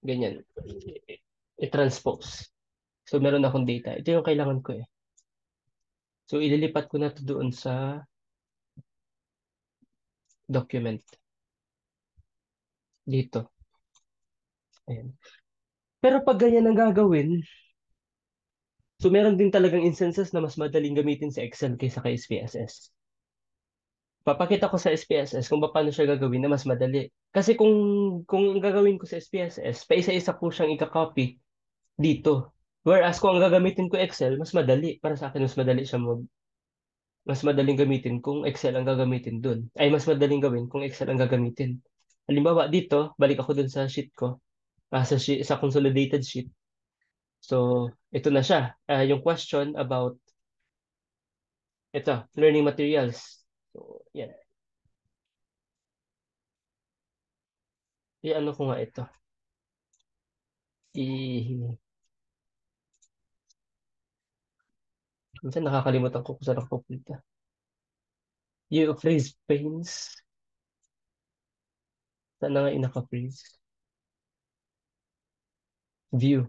Speaker 1: Ganyan. I-transpose. So, meron akong data. Ito yung kailangan ko eh. So, ililipat ko na to doon sa document. Dito. Ayan. Pero pag ganyan ang gagawin, so meron din talagang instances na mas madaling gamitin sa Excel kaysa kay SPSS. Papakita ko sa SPSS kung paano siya gagawin na mas madali. Kasi kung ang gagawin ko sa SPSS, paisa-isa ko siyang i-copy dito. Whereas kung ang gagamitin ko Excel, mas madali. Para sa akin, mas madaling gamitin kung Excel ang gagamitin dun. Ay, mas madaling gawin kung Excel ang gagamitin. Halimbawa, dito, balik ako dun sa sheet ko, sa consolidated sheet. So, ito na siya. Yung question about ito, learning materials. So, yan. I-ano ko nga ito. I... Minsan nakakalimutan ko kung saan ako pupunta. You freeze panes. Saan na nga inaka-freeze? View.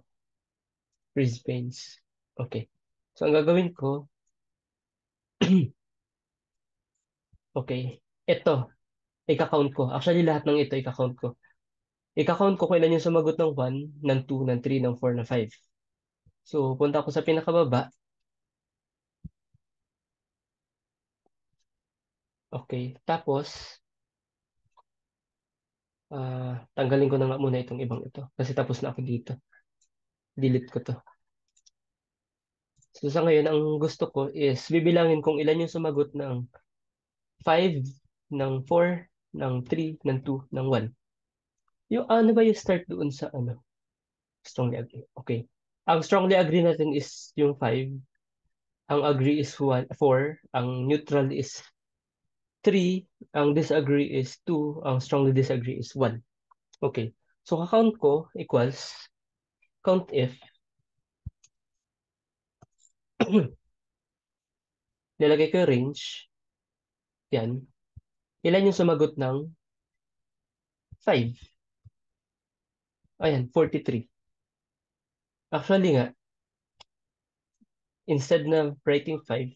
Speaker 1: Freeze panes. Okay. So, ang gagawin ko, okay, ito, ika-count ko. Actually, lahat ng ito, ika-count ko. Ika-count ko kung ilan yung sumagot ng 1, ng 2, ng 3, ng 4, ng 5. So, punta ako sa pinakababa. Okay. Tapos, tanggalin ko na nga muna itong ibang ito. Kasi tapos na ako dito. Delete ko to. So, sa ngayon, ang gusto ko is bibilangin kung ilan yung sumagot ng 5, ng 4, ng 3, ng 2, ng 1. Yung ano ba yung start doon sa ano? Strongly agree. Okay. Ang strongly agree natin is yung 5. Ang agree is 4. Ang neutral is 3. Ang disagree is 2. Ang strongly disagree is 1. Okay. So, kakount ko equals count if nilagay ko yung range. Yan. Ilan yung sumagot ng 5? Ayan, 43. Actually nga, instead na writing 5,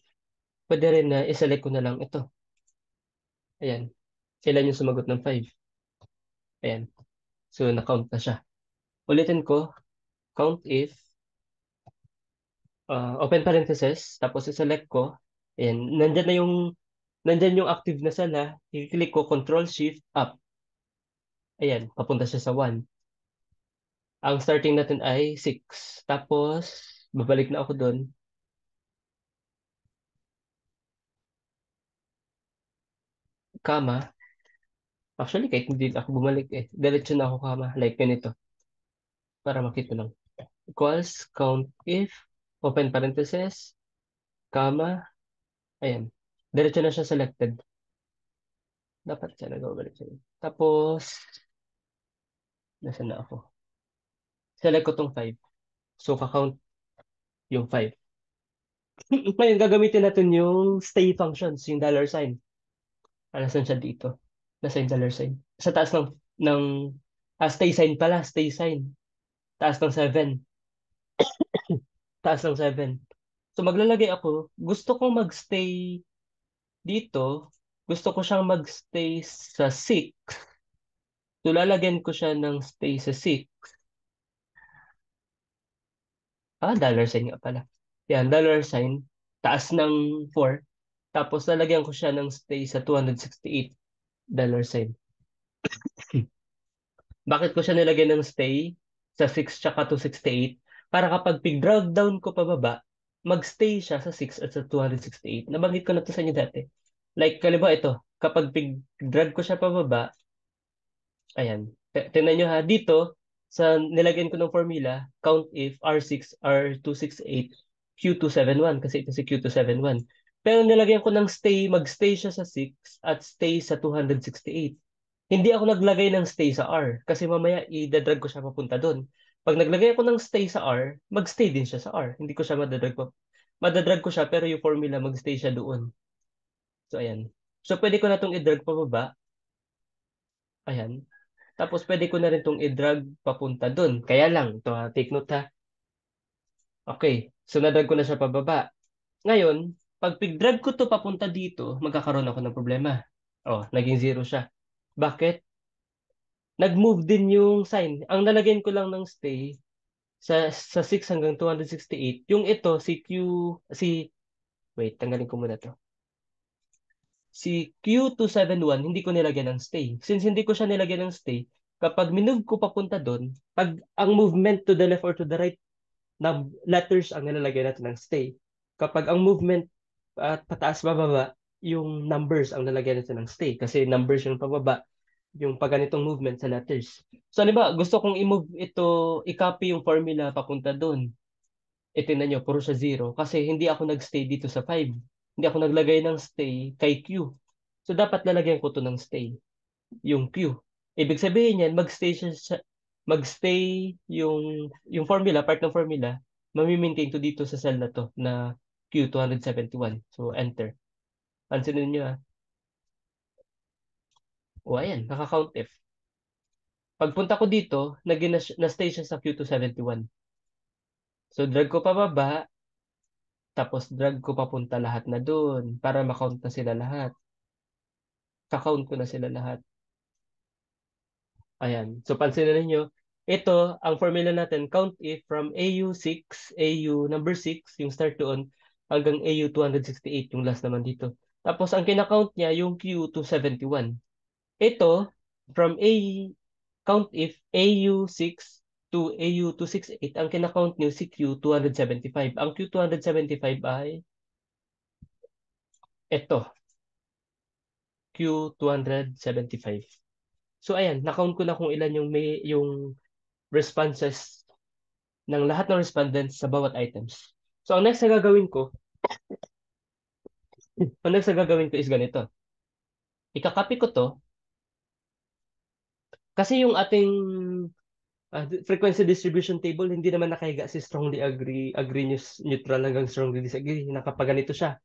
Speaker 1: pwede rin na iselect ko na lang ito. Ayan. Ilan yung sumagot ng 5? Ayan. So, na-count na siya. Ulitin ko, count if, open parenthesis, tapos iselect ko. Ayan. Nandyan yung active na sala. I-click ko, Control Shift Up. Ayan. Papunta siya sa 1. Ang starting natin ay 6. Tapos, babalik na ako doon. Comma. Actually, kahit hindi ako bumalik eh. Diretso na ako kama. Like ganito. Para makita lang. Equals count if, open parenthesis, comma, ayan. Diretso na siya selected. Dapat siya nag-overlap siya. Tapos, nasa na ako? Select ko tong 5. So, kakount yung 5. Ngayon, gagamitin natin yung stay functions, yung dollar sign. Nasaan siya dito? Nasa yung dollar sign. Sa taas ng stay sign pala, stay sign. Taas ng 7. Taas ng 7. So, maglalagay ako, gusto kong magstay dito, gusto ko siyang magstay sa 6. So, lalagyan ko siya ng stay sa 6. Dollar sign nga pala. Yan, dollar sign. Taas ng 4. Tapos, lalagyan ko siya ng stay sa 268 dollar sign. Bakit ko siya nilagyan ng stay sa 6 tsaka 268? Para kapag pig-drag down ko pababa, magstay siya sa 6 at sa 268. Nabanggit ko na to sa inyo dati. Like, kaliba ito, kapag pig-drag ko siya pababa, ayan. Tingnan nyo ha, dito, sa nilagyan ko ng formula, count if R6, R268, Q271, kasi ito si Q271. Pero nilagyan ko ng stay, magstay siya sa 6 at stay sa 268. Hindi ako naglagay ng stay sa R, kasi mamaya i-drag ko siya papunta doon. Pag naglagay ako ng stay sa R, magstay din siya sa R. Hindi ko siya madadrag pa. Madadrag ko siya, pero yung formula magstay siya doon. So, ayan. So, pwede ko na itong i-drag pababa. Ayan. Tapos, pwede ko na rin itong i-drag papunta dun. Kaya lang, ito ha, take note ha. Okay. So, na-drag ko na siya pababa. Ngayon, pag pig-drag ko to papunta dito, magkakaroon ako ng problema. Oh, naging zero siya. Bakit? Nag-move din yung sign. Ang nalagyan ko lang ng stay sa 6 hanggang 268. Yung ito, wait, tanggalin ko muna to. Si Q271, hindi ko nilagyan ng stay. Since hindi ko siya nilagyan ng stay, kapag minove ko papunta doon, pag ang movement to the left or to the right na letters ang nilalagay natin ng stay. Kapag ang movement at pataas bababa, yung numbers ang nalagyan natin ng stay. Kasi numbers yung pababa, yung pagganitong movement sa letters. So, ano ba, gusto kong i-move ito, i-copy yung formula papunta doon. Tingnan nyo, puro siya zero. Kasi hindi ako nag-stay dito sa 5. Hindi ako naglagay ng stay kay Q. So, dapat lalagyan ko to ng stay, yung Q. Ibig sabihin yan, mag-stay yung formula, part ng formula, mami-maintain to dito sa cell na to, na Q271. So, enter. Pansinin nyo ah. O, ayan, naka-count F. Pagpunta ko dito, na-stay siya sa Q271. So, drag ko pababa, tapos drag ko papunta lahat na doon para makount na sila lahat. Kakount ko na sila lahat. Ayan. So, pansinin ninyo, ito, ang formula natin, count if from AU6, AU number 6, yung start doon, hanggang AU268, yung last naman dito. Tapos, ang kinakount niya, yung Q271. Ito, from count if AU6 to AU268, ang kinakount niyo si Q275. Ang Q275 ay ito, Q275. So ayan, na-count ko na kung ilan yung responses ng lahat ng respondents sa bawat items. So ang next na gagawin ko is ganito. Ika-copy ko to kasi yung ating frequency distribution table hindi naman nakahiga si strongly agree neutral hanggang strongly disagree. Nakapaganito siya.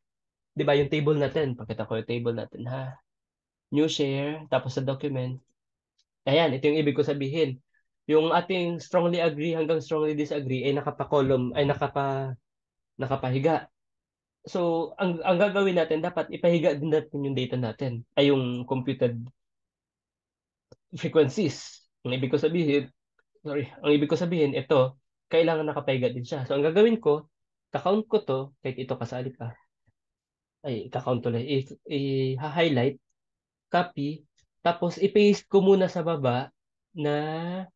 Speaker 1: 'Di ba yung table natin? Pakita ko yung table natin ha. New share tapos sa document. Ayan, ito yung ibig ko sabihin. Yung ating strongly agree hanggang strongly disagree ay nakapa-column ay nakapahiga. So, ang gagawin natin, dapat ipahiga din natin yung data natin, ay yung computed frequencies. Ang ibig ko sabihin, ito, kailangan nakapahiga din siya. So, ang gagawin ko, kakount ko to, kahit ito kasali pa, ay, kakount to lang, i-highlight, copy, tapos i-paste ko muna sa baba na,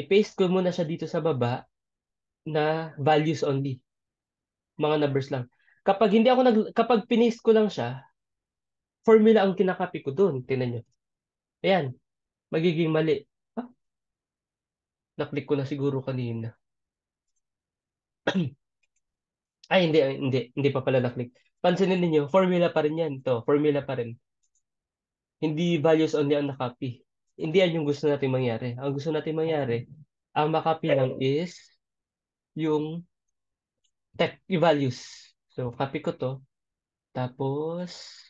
Speaker 1: i-paste ko muna siya dito sa baba na values only, mga numbers lang. Kapag pinaste ko lang siya, formula ang kinakopy ko doon. Tingnan nyo. Ayan, magiging mali. Ah, na-click ko na siguro kanina. Ay, hindi pa pala na-click. Pansinin niyo formula pa rin yan. To, formula pa rin. Hindi values only ang na-copy. Hindi yan yung gusto natin mangyari. Ang gusto natin mangyari, ang makopy lang is yung values. So, copy ko to. Tapos,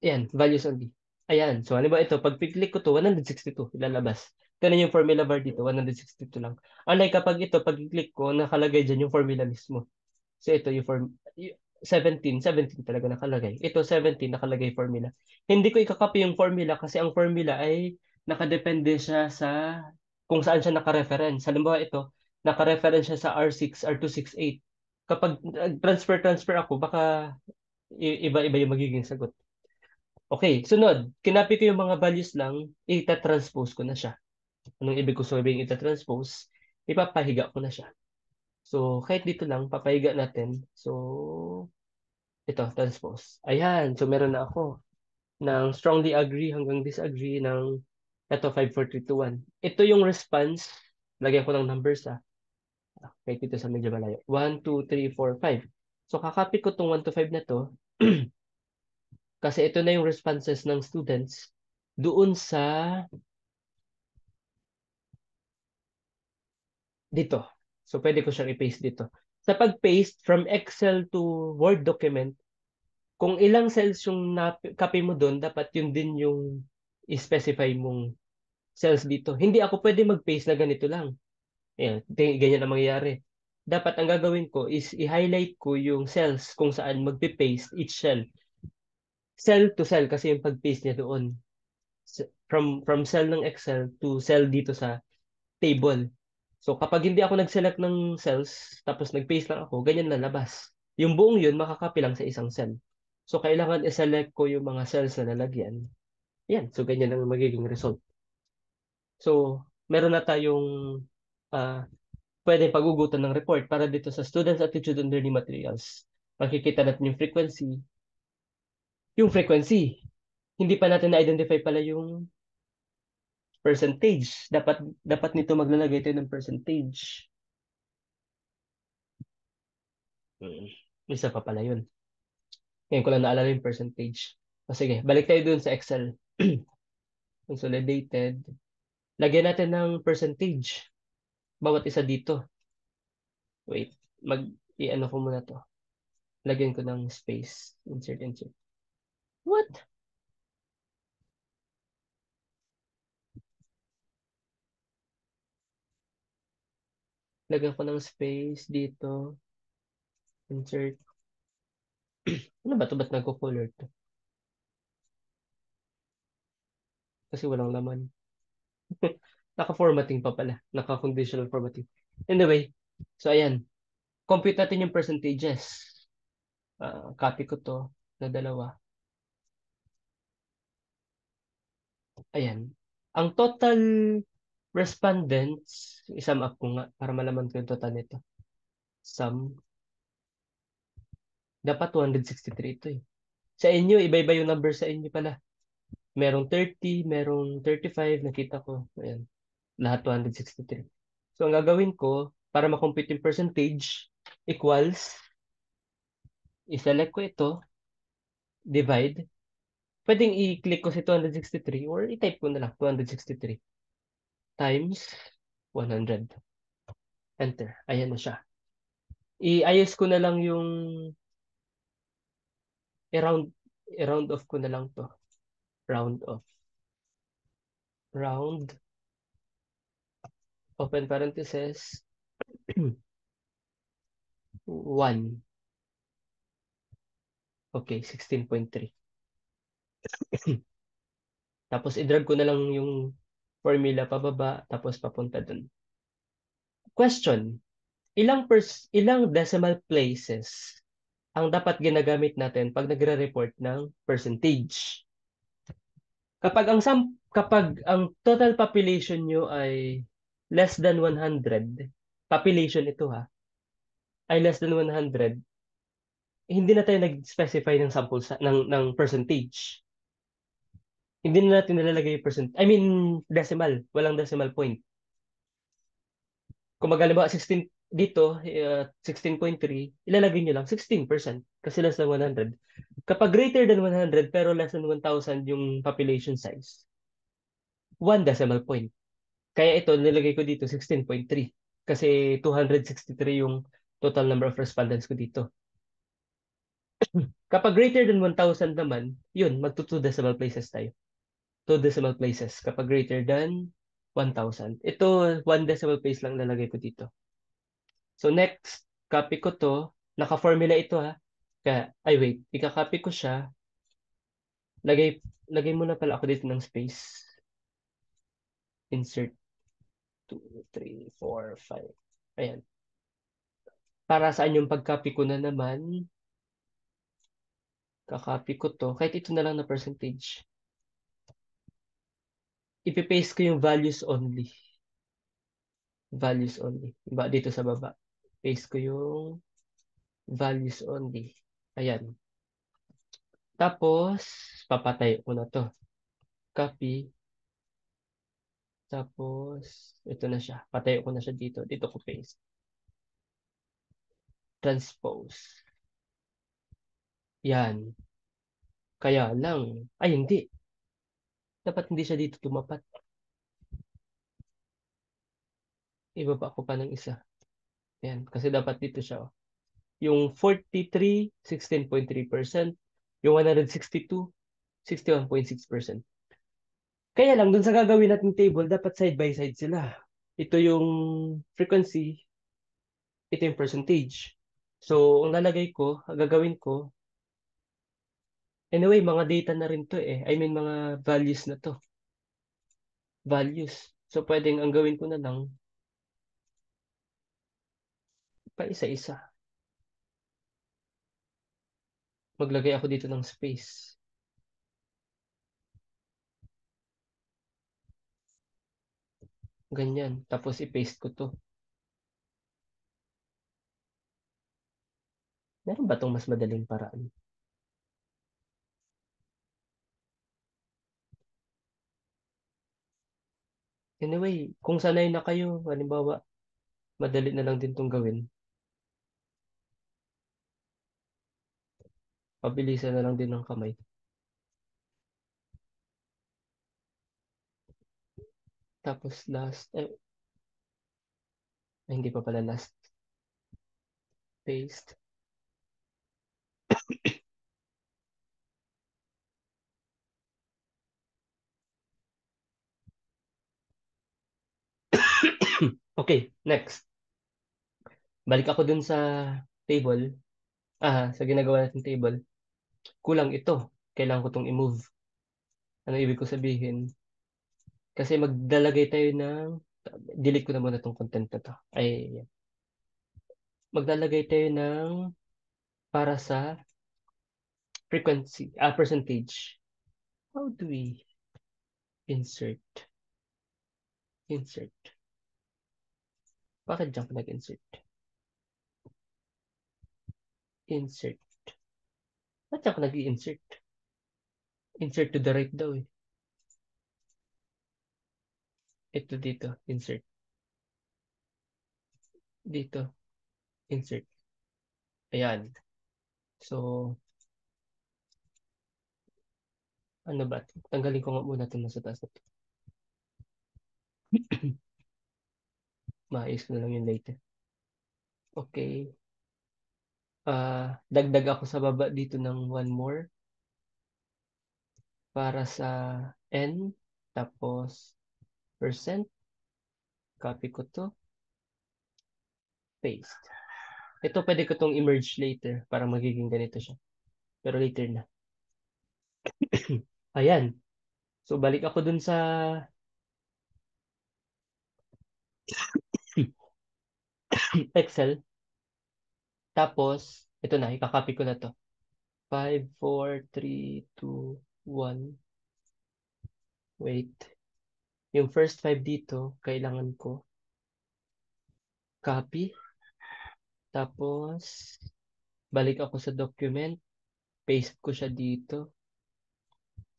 Speaker 1: ayan, values only. Ayan. So, ano ba ito? Pag click ko to, 162, ilalabas. Ganun yung formula bar dito, 162 lang. Unlike kapag ito, pag click ko, nakalagay dyan yung formula mismo. So, ito yung 17 talaga nakalagay. Ito, 17, nakalagay formula. Hindi ko ikakopy yung formula kasi ang formula ay nakadepende siya sa kung saan siya nakareference. Halimbawa ito, nakareference siya sa R6, R268. Kapag transfer ako, baka iba-iba yung magiging sagot. Okay, sunod. Kinopy ko yung mga values lang, ita-transpose ko na siya. Anong ibig ko sabihin ita-transpose? Ipapahiga ko na siya. So, kahit dito lang, papahiga natin. So, ito, transpose. Ayan, so meron na ako ng strongly agree hanggang disagree ng ito, 5, 4, 3, 2, 1. Ito yung response. Lagyan ko ng numbers kahit dito sa medyo malayo. 1, 2, 3, 4, 5. So, kakopy ko tong 1 to 5 na to. Kasi ito na yung responses ng students doon sa dito So, pwede ko siyang i-paste dito. Sa pag-paste from Excel to Word document, kung ilang cells yung copy mo doon, dapat yun din yung i-specify mong cells dito. Hindi ako pwede mag-paste na ganito lang. Ayan, ganyan ang mangyayari. Dapat ang gagawin ko is i-highlight ko yung cells kung saan magpe-paste each cell. Cell to cell kasi yung pag-paste niya doon. From cell ng Excel to cell dito sa table. So kapag hindi ako nag-select ng cells, tapos nag-paste lang ako, ganyan lalabas. Yung buong yun, makakapi lang sa isang cell. So kailangan i-select ko yung mga cells na lalagyan. Yan, so ganyan ang magiging result. So, meron na tayong uh, pwede pagugutan ng report para dito sa Students' Attitude and Learning Materials. Makikita natin yung frequency. Yung frequency, hindi pa natin na-identify pala yung percentage. Dapat nito maglalagay tayo ng percentage. Hmm. Isa pa pala yun. Ngayon ko lang naalala yung percentage. O sige, balik tayo dun sa Excel. Consolidated. Lagyan natin ng percentage. Bawat isa dito. Wait, i-ano ko muna to. Lagyan ko ng space. Insert, insert. What? Lagyan ko ng space dito. Insert. Ano ba to? Ba't nagko-color to? Kasi walang laman. Naka-formatting pa pala. Naka-conditional formatting. Anyway, so ayan. Compute natin yung percentages. Copy ko to na dalawa. Ayan. Ang total respondents, isum up ko nga para malaman ko yung total nito. Sum. Dapat 263 ito eh. Sa inyo, iba-iba yung number sa inyo pala. Merong 30, merong 35, nakita ko. Ayan. Lahat 263. So, ang gagawin ko, para makompute yung percentage, equals, i-select ko ito, divide. Pwedeng i-click ko si 263 or i-type ko na lang 263 times 100. Enter. Ayan na siya. I-ayos ko na lang yung i-round, i-round off ko na lang to. Round off. Round, open parenthesis, 1. Okay, 16.3. Tapos i-drag ko na lang yung formula pababa, tapos papunta dun. Question, ilang decimal places ang dapat ginagamit natin pag nagre-report ng percentage? Kapag ang total population nyo ay less than 100, population ito ha, ay less than 100, hindi na tayo nag-specify ng sample ng percentage. Hindi na natin nilalagay yung I mean decimal, walang decimal point. Kung magalimbawa 16 dito, 16.3, ilalagay nyo lang 16% kasi less than 100. Kapag greater than 100 pero less than 1,000 yung population size, 1 decimal point. Kaya ito, nilagay ko dito 16.3 kasi 263 yung total number of respondents ko dito. Kapag greater than 1,000 naman, yun, magto 2 decimal places tayo. 2 decimal places kapag greater than 1,000. Ito, 1 decimal place lang lalagay ko dito. So next, copy ko to. Naka-formula ito ha. Kaya, ay wait, ika-copy ko siya. Lagay, lagay muna pala ako dito ng space. Insert 2, 3, 4, 5. Ayan. Para saan yung pag-copy ko na naman, kakopy ko to. Kahit ito na lang na percentage. Ipipaste ko yung values only. Values only. Diba, dito sa baba. Paste ko yung values only. Ayan. Tapos, papatay ko na to. Copy. Tapos, ito na siya. Patayo ko na siya dito. Dito ko paste. Transpose. Yan. Kaya lang. Ay, hindi. Dapat hindi siya dito tumapat. Ibaba ko pa ng isa. Ayan, kasi dapat dito siya. Oh. Yung 43, 16.3%. Yung 162, 61.6%. Kaya lang, dun sa gagawin natin table, dapat side by side sila. Ito yung frequency, ito yung percentage. So, ang lalagay ko, ang gagawin ko, anyway, mga data na rin to eh. I mean, mga values na to. Values. So, pwedeng ang gawin ko na lang, pa isa-isa. Maglagay ako dito ng space. Ganyan. Tapos, i-paste ko to. Meron ba itong mas madaling paraan? Anyway, kung sanay na kayo, halimbawa, madali na lang din itong gawin. Pabilisan na lang din ng kamay. Tapos last, hindi pa pala last. Paste. Okay, next. Balik ako dun sa table. Sa ginagawa natin table. Kulang ito. Kailangan ko itong i-move. Ano ibig ko sabihin? Kasi magdalagay tayo ng, delete ko na muna itong content na to. Ay, yan. Maglalagay tayo ng para sa frequency, percentage. How do we insert? Insert. Bakit dyan ko nag-insert? Insert. Bakit dyan ko nag-insert? Insert to the right daw eh. Ito dito, insert. Dito, insert. Ayan. So, ano ba? Tanggalin ko nga muna ito nasa taas na ito. Maayos ko na lang yung later. Okay. Dagdag ako sa baba dito ng one more para sa N. Tapos, percent. Copy ko to. Paste. Ito pwede ko tong emerge later para magiging ganito siya. Pero later na. Ayan. So, balik ako dun sa Excel. Tapos, ito na, ikakopy ko na to. 5, 4, 3, 2, 1. Wait. Yung first 5 dito, kailangan ko copy. Tapos, balik ako sa document. Paste ko siya dito.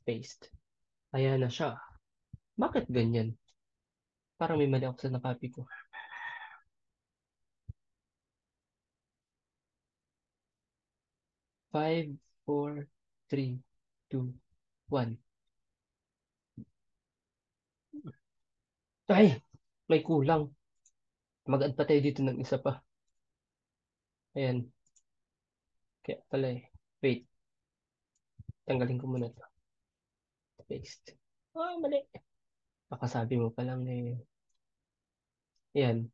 Speaker 1: Paste. Ayan na siya. Bakit ganyan? Parang may mali ako sa nakopy ko. 5, 4, 3, 2, 1. Ay! May kulang. Mag-add pa tayo dito ng isa pa. Ayan. Kaya pala eh. Wait. Tanggalin ko muna to. Paste. Mali. Nakasabi mo pa lang eh. Ayan.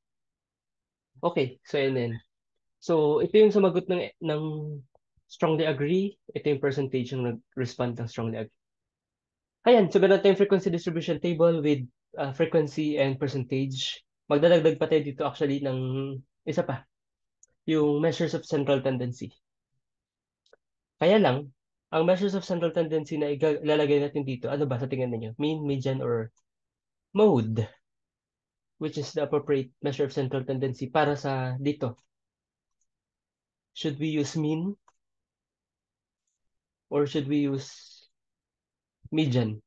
Speaker 1: Okay. So, ayan na yan. So, ito yung sumagot ng strongly agree. Ito yung percentage yung nag-respond ng strongly agree. Ayan. So, ganun tayong frequency distribution table with frequency and percentage. Magdadagdag pa tayo dito actually ng isa pa. Yung measures of central tendency. Kaya lang, ang measures of central tendency na ilalagay natin dito, ano ba sa tingin ninyo? Mean, median, or mode? Which is the appropriate measure of central tendency para sa dito? Should we use mean? Or should we use median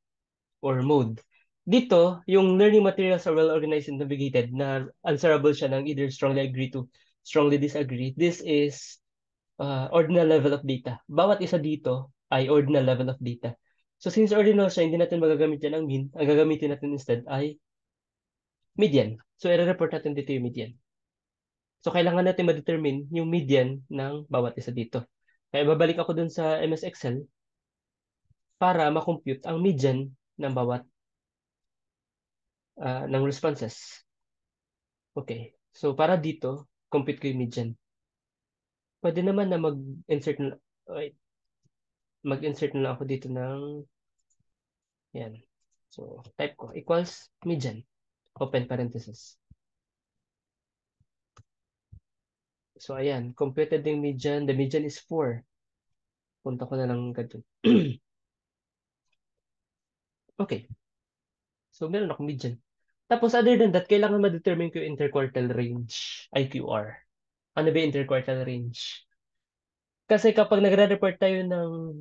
Speaker 1: or mode? Dito, yung learning materials are well organized and navigated na answerable siya ng either strongly agree to strongly disagree. This is ordinal level of data. Bawat isa dito ay ordinal level of data. So since ordinal siya, hindi natin magagamit yan ng mean. Ang gagamitin natin instead ay median. So i-report natin dito yung median. So, kailangan natin ma-determine yung median ng bawat isa dito. Kaya babalik ako dun sa MS Excel para ma-compute ang median ng bawat ng responses. Okay. So, para dito, compute ko yung median. Pwede naman na mag-insert na, wait, mag-insert na lang ako dito ng, yan. So, type ko, equals median, open parenthesis. So, ayan, computed yung median. The median is 4. Punta ko na lang ganito. Okay. So, meron akong median. Tapos, other than that, kailangan ma-determine ko yung interquartile range, IQR. Ano ba yung interquartile range? Kasi kapag nagre-report tayo ng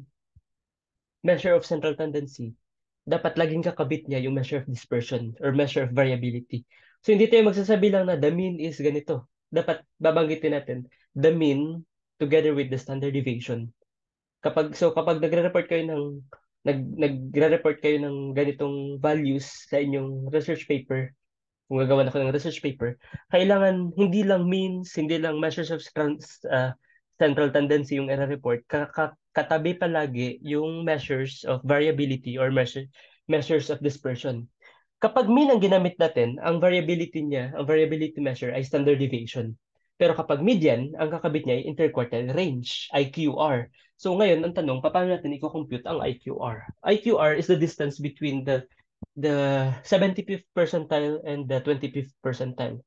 Speaker 1: measure of central tendency, dapat laging kakabit niya yung measure of dispersion or measure of variability. So, hindi tayo magsasabi lang na the mean is ganito. Dapat babanggitin natin the mean together with the standard deviation. Kapag nagre-report kayo ng nagre-report kayo ng ganitong values sa inyong research paper, kung gagawa na ako ng research paper, kailangan hindi lang means, hindi lang measures of central tendency yung i-report, katabi palagi yung measures of variability or measures of dispersion. Kapag mean ang ginamit natin, ang variability niya, ang variability measure ay standard deviation. Pero kapag median, ang kakabit niya ay interquartile range, IQR. So ngayon, ang tanong, paano natin i-compute ang IQR? IQR is the distance between the 75th percentile and the 25th percentile.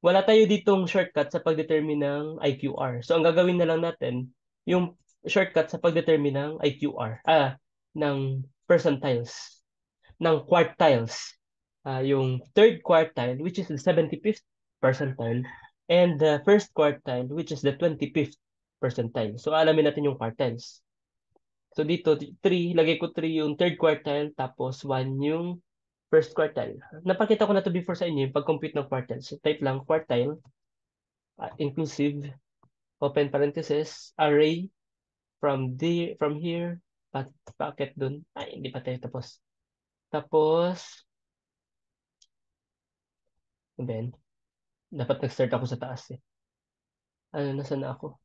Speaker 1: Wala tayo ditong shortcut sa pagdetermine ng IQR. So ang gagawin na lang natin, yung shortcut sa pagdetermine ng IQR, ng percentiles, ng quartiles. Yung third quartile, which is the 75th percentile, and the first quartile, which is the 25th percentile. So alamin natin yung quartiles. So dito, 3, lagay ko 3 yung third quartile, tapos 1 yung first quartile. Napakita ko na to before sa inyo yung pag-compute ng quartile. So type lang quartile, inclusive, open parenthesis, array from here, packet dun. Ay, hindi pa tayo tapos. Tapos, then, dapat nag-start ako sa taas eh. Ano, nasaan na ako?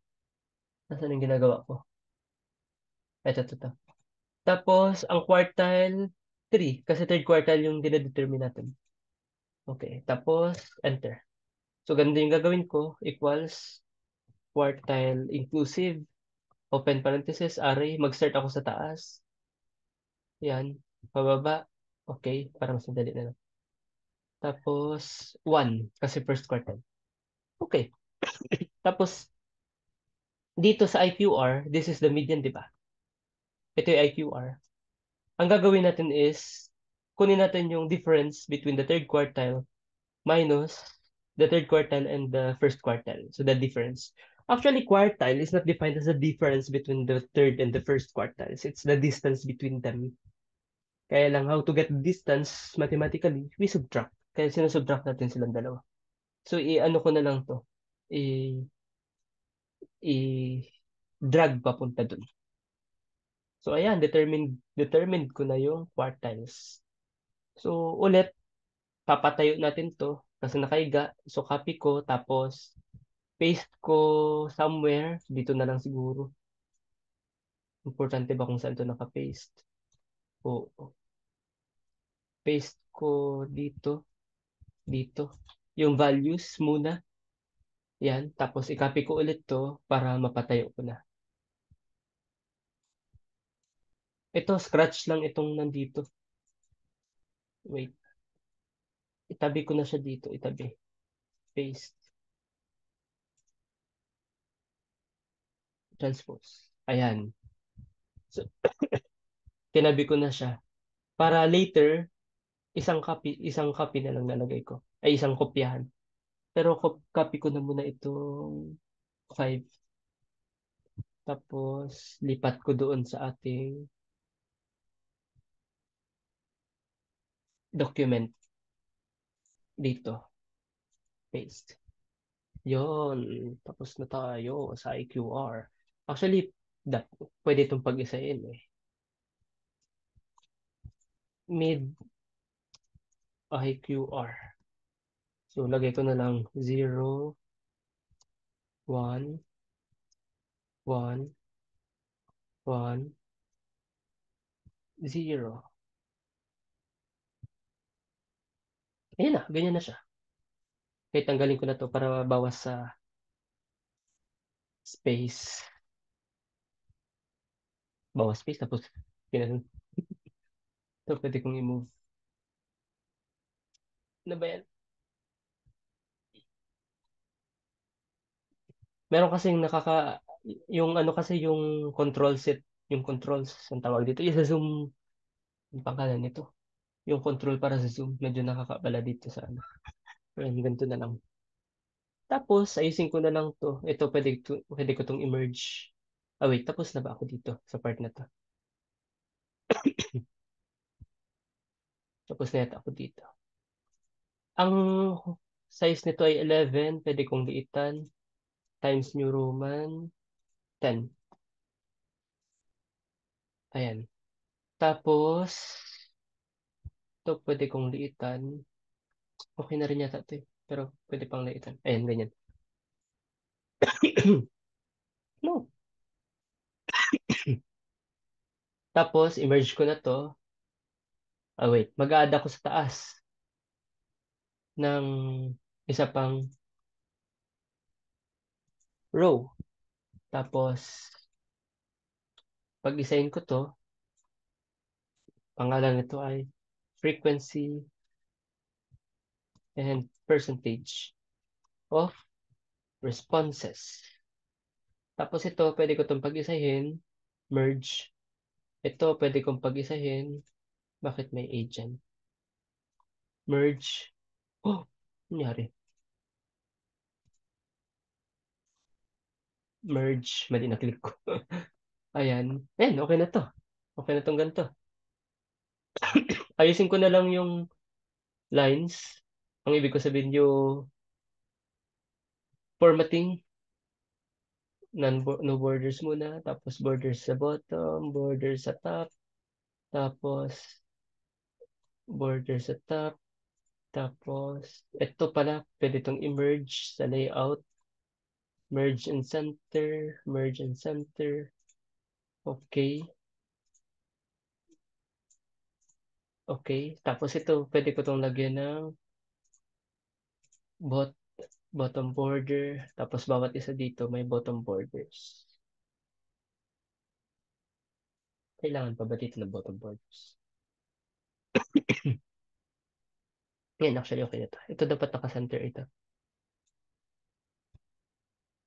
Speaker 1: Nasaan yung ginagawa ko? Ito. Tapos, ang quartile, 3. Kasi third quartile yung dinedetermine natin. Okay. Tapos, enter. So, ganito yung gagawin ko. Equals quartile inclusive, open parenthesis, array. Mag-start ako sa taas. Yan. Pababa. Okay. Para mas madali na lang. Tapos, 1. Kasi first quartile. Okay. Tapos, dito sa IQR, this is the median, di ba? Ito yung IQR. Ang gagawin natin is, kunin natin yung difference between the third quartile minus the third quartile and the first quartile. So the difference. Actually, quartile is not defined as the difference between the third and the first quartiles. It's the distance between them. Kaya lang, how to get the distance mathematically, we subtract. Kaya sinusubtract natin silang dalawa. So, i-ano ko na lang to. I- i-drag papunta dun. So, ayan, determined ko na yung quartiles. So, ulit, papatayo natin to kasi nakaiga. So, copy ko, tapos paste ko somewhere. Dito na lang siguro. Importante ba kung saan to nakapaste? O, paste ko dito, dito. Yung values muna. Yan. Tapos, i-copy ko ulit to para mapatayo ko na. Ito, scratch lang itong nandito. Wait. Itabi ko na siya dito. Itabi. Paste. Transpose. Ayan. So, tinabi ko na siya. Para later, isang copy na lang nalagay ko. Ay, isang kopyahan. Pero copy ko na muna itong 5. Tapos, lipat ko doon sa ating document. Dito. Paste. Yon. Tapos na tayo sa IQR. Actually, pwede itong pag-isahin eh. Mid IQR. So, lagay ko na lang 0, 1, 1, 1, 0. Ayan na, ganyan na siya. Kahit tanggalin ko na to para bawas sa space. Bawas space, tapos pinag ito, pwede kong i-move. Ano ba yan? Meron kasing yung ano kasi yung control set, yung controls, ang tawag dito, yung sa Zoom, yung pangalan nito. Yung control para sa Zoom, medyo nakakabala dito sa ano. Pero ganito na lang. Tapos, ayusin ko na lang to. Ito, pwede ko tong i-merge. Ah, wait, tapos na ba ako dito sa part na to? Tapos na yata ako dito. Ang size nito ay 11, pwede kong liitan. Times New Roman, 10. Ayan. Tapos, ito pwede kong liitan. Okay na rin yata ito eh. Pero pwede pang liitan. Ayan, ganyan. No. Tapos, i-merge ko na to. Ah, wait. Mag-a-add ako sa taas ng isa pang row. Tapos, pag-design ko to, pangalan nito ay frequency and percentage of responses. Tapos ito, pwede ko itong pag-isahin, merge. Ito, pwede kong pag-isahin. Bakit may agent? Merge. Oh, nangyari. Merge. Mali na click ko. Ayan. Ayan, okay na to. Okay na tong ganito. Ayusin ko na lang yung lines. Ang ibig ko sabihin yung formatting. No borders muna. Tapos borders sa bottom. Borders sa top. Tapos borders sa top. Tapos ito pala. Pwede itong i-merge sa layout. Merge and center. Merge and center. Okay. Okay. Tapos ito, pwede ko itong lagyan ng bot bottom border. Tapos bawat isa dito may bottom borders. Kailangan pa ba dito ng bottom borders? Yan, actually okay na to. Ito dapat naka-center ito.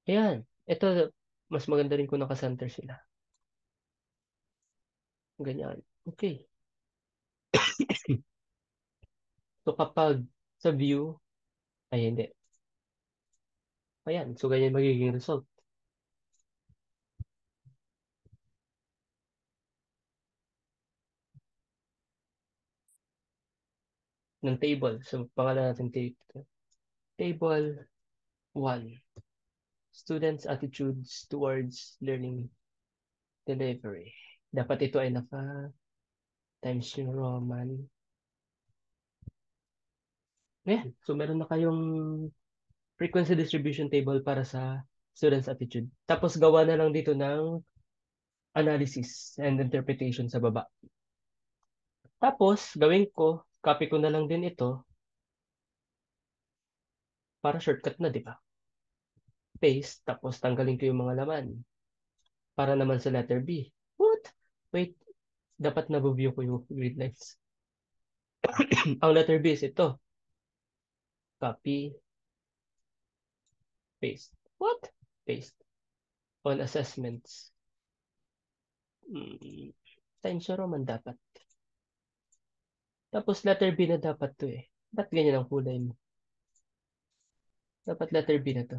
Speaker 1: Ayan. Ito, mas maganda rin kung naka-center sila. Ganyan. Okay. So kapag sa view, ay hindi. Ayan. So ganyan magiging result ng table. So pangalan natin table 1. Students' attitudes towards learning delivery. Dapat ito ay naka Times New Roman. Ayan. So meron na kayong frequency distribution table para sa students' attitude. Tapos gawa na lang dito ng analysis and interpretation sa baba. Tapos gawin ko, copy ko na lang din ito para shortcut na, di ba? Paste, tapos tanggalin ko yung mga laman. Para naman sa letter B. What? Wait, dapat nabuview ko yung grid lines. Ang letter B is ito. Copy, paste. What? Paste. On assessments. Hmm. Times New Roman dapat. Tapos letter B na dapat to eh. Ba't ganyan ang kulay mo? Dapat letter B na to.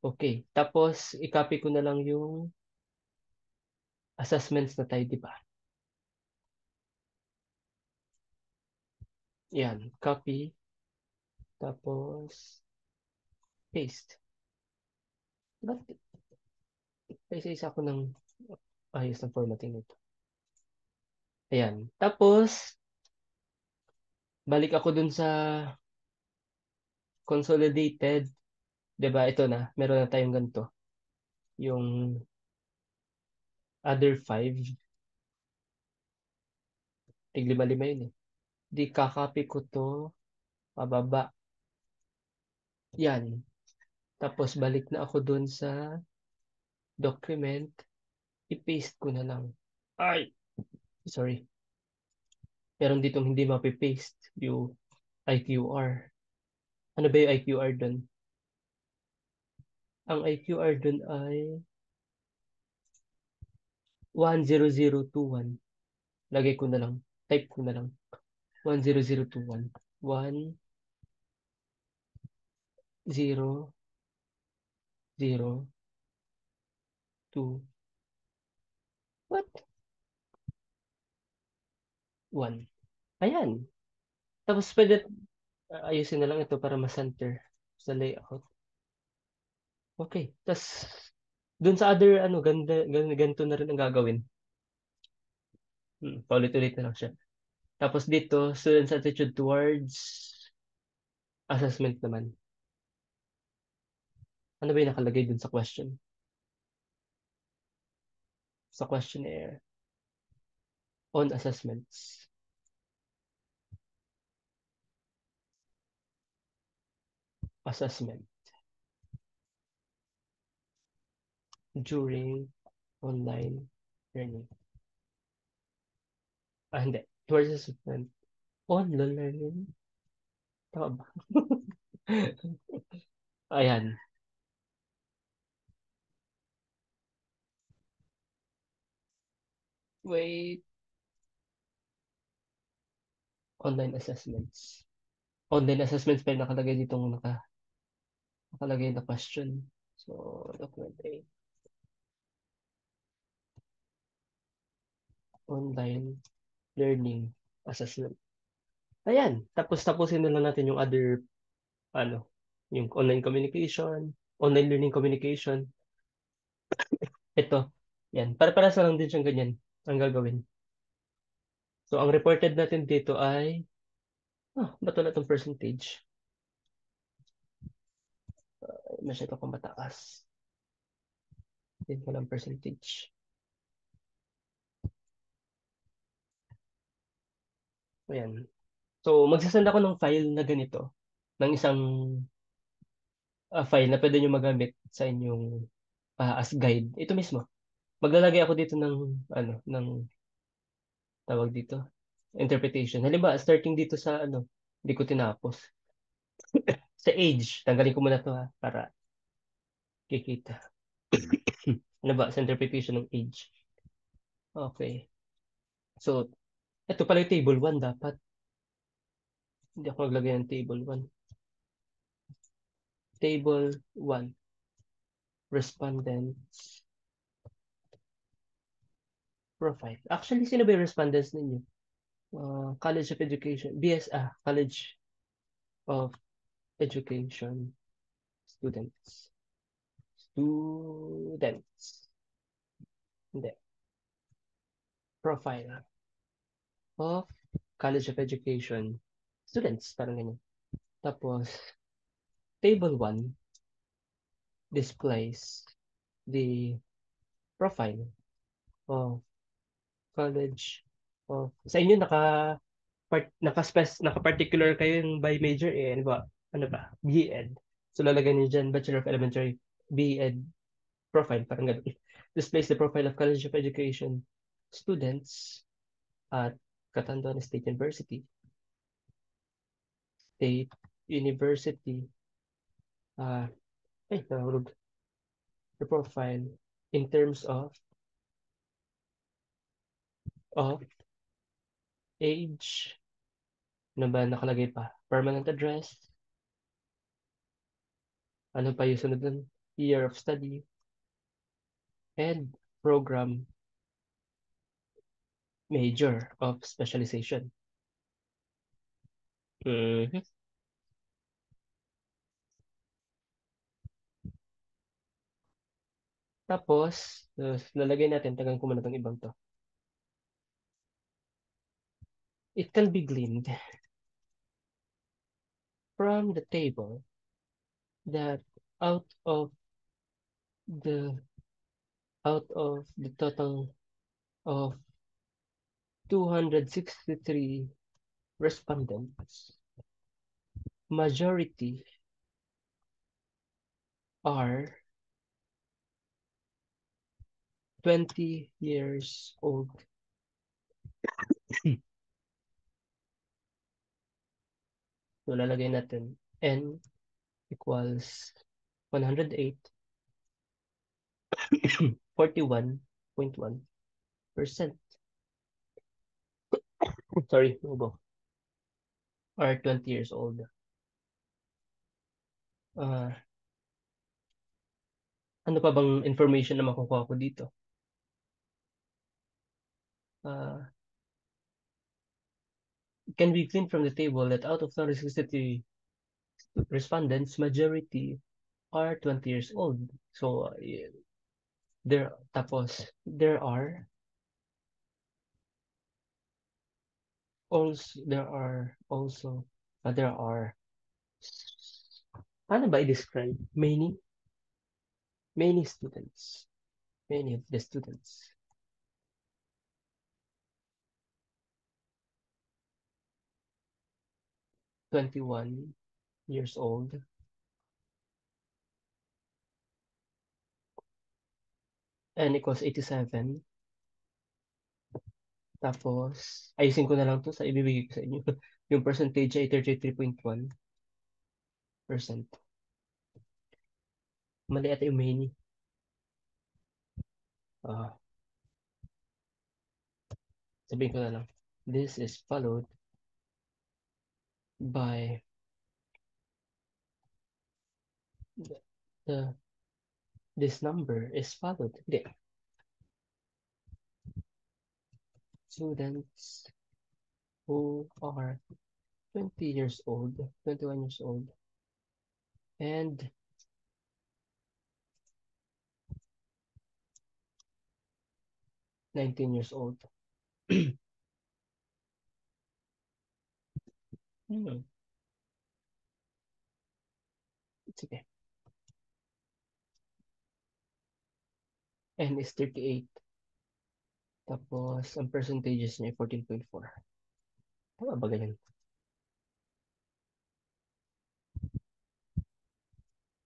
Speaker 1: Okay. Tapos, i-copy ko na lang yung assessments na tayo, di ba? Yan. Copy. Tapos, paste. Ba't isa-isa ko ng ayos ng formatting nito? Ayan. Tapos, balik ako dun sa consolidated. 'Di ba ito na, meron na tayong ganito, yung other five, tig lima-lima yun eh. Di kakopy ko 'to, pababa, yan. Tapos balik na ako dun sa document, i-paste ko na lang. Ay, sorry. Meron ditong hindi mapi-paste, yung IQR. Ano ba yung IQR dun? Ang IQR dun ay 10021. Lagay ko na lang. Type ko na lang. 10021. 10021. What? 1. Ayan. Tapos pwede ayusin na lang ito para ma-center sa layout. Okay. Tapos dun sa other ano, ganito na rin ang gagawin. Paulit-ulit na lang siya. Tapos dito, students' attitude towards assessment naman. Ano ba yung nakalagay dun sa question? Sa questionnaire. On assessments. Assessment. During online learning. Ah, hindi. Towards assessment. Online learning. Tama ba? Ayan. Wait. Online assessments. Online assessments pa yung nakalagay dito nakalagay na question. So, document A. Online learning assessment. Ayan. Tapos tapusin na lang natin yung other, ano, yung online communication, online learning communication. Ito. Yan. Para sa lang din siyang ganyan ang gagawin. So, ang reported natin dito ay, ba't wala itong percentage? Masyado kong mataas. Din ko lang percentage. Ayan. So, magsasend ako ng file na ganito, ng isang file na pwede nyo magamit sa inyong as guide. Ito mismo. Maglalagay ako dito ng, ng tawag dito, interpretation. Halimbawa, starting dito sa, hindi ko tinapos. Sa age, tanggalin ko muna to ha, para kikita. Ano ba, sa interpretation ng age. Okay. So, ito pala yung table 1 dapat. Hindi ako naglagay ng table 1. Table 1. Respondents profile. Actually, sino ba yung respondents ninyo? College of Education. College of Education students. Students. Hindi. Profile of College of Education students. Parang ganyan. Tapos, table 1 displays the profile of College of... Sa inyo, naka-particular kayo yung by major eh. Ano ba? B.Ed. So, lalagay niyo dyan, Bachelor of Elementary B.Ed profile. Parang ganun. Displays the profile of College of Education students at Catanduanes State University. State University. Nahulog. The profile in terms of age. Ano ba nakalagay pa? Permanent address. Ano pa yung sunod dun? Year of study. And program major of specialization. Mhm. Tapos, lalagay natin, tagang ko muna itong ibang to. It can be gleaned from the table that out of the total of 263 respondents, majority are 20 years old. So lalagay natin N equals 108, 41.1%. Sorry, ubo. Are 20 years old. Uh, ano pa bang information na makukuha ko dito? Uh, can we glean from the table that out of 263 respondents, majority are 20 years old. So, there are there are paano ba i-describe? Many students. Many of the students. 21 years old. N equals 87. Tapos, ayusin ko na lang to sa ibibigay ko sa inyo. Yung percentage ay 33.1%. Mali ata yung many. Ah, sabihin ko na lang. This is followed by the this number is followed. Hindi. Students who are 20 years old, 21 years old, and 19 years old. Hmm. Sige. N is 38. Tapos, ang percentages niya ay 14.4. Tama ba ganyan?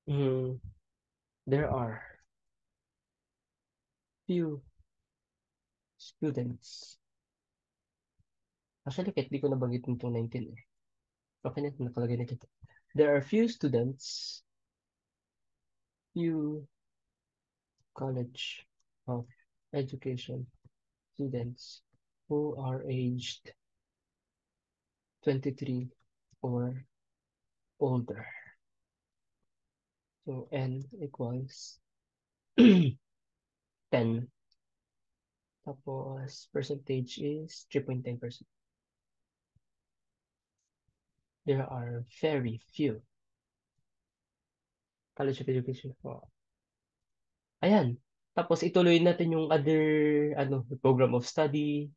Speaker 1: Hmm. There are few students. Actually, kahit di ko nabanggit itong 19 eh. Okay na, nakalagay na dito. There are few college of education students who are aged 23 or older. So N equals 10. Tapos percentage is 3.10%. There are very few college of education. Oh. Ayan. Tapos ituloy natin yung other program of study,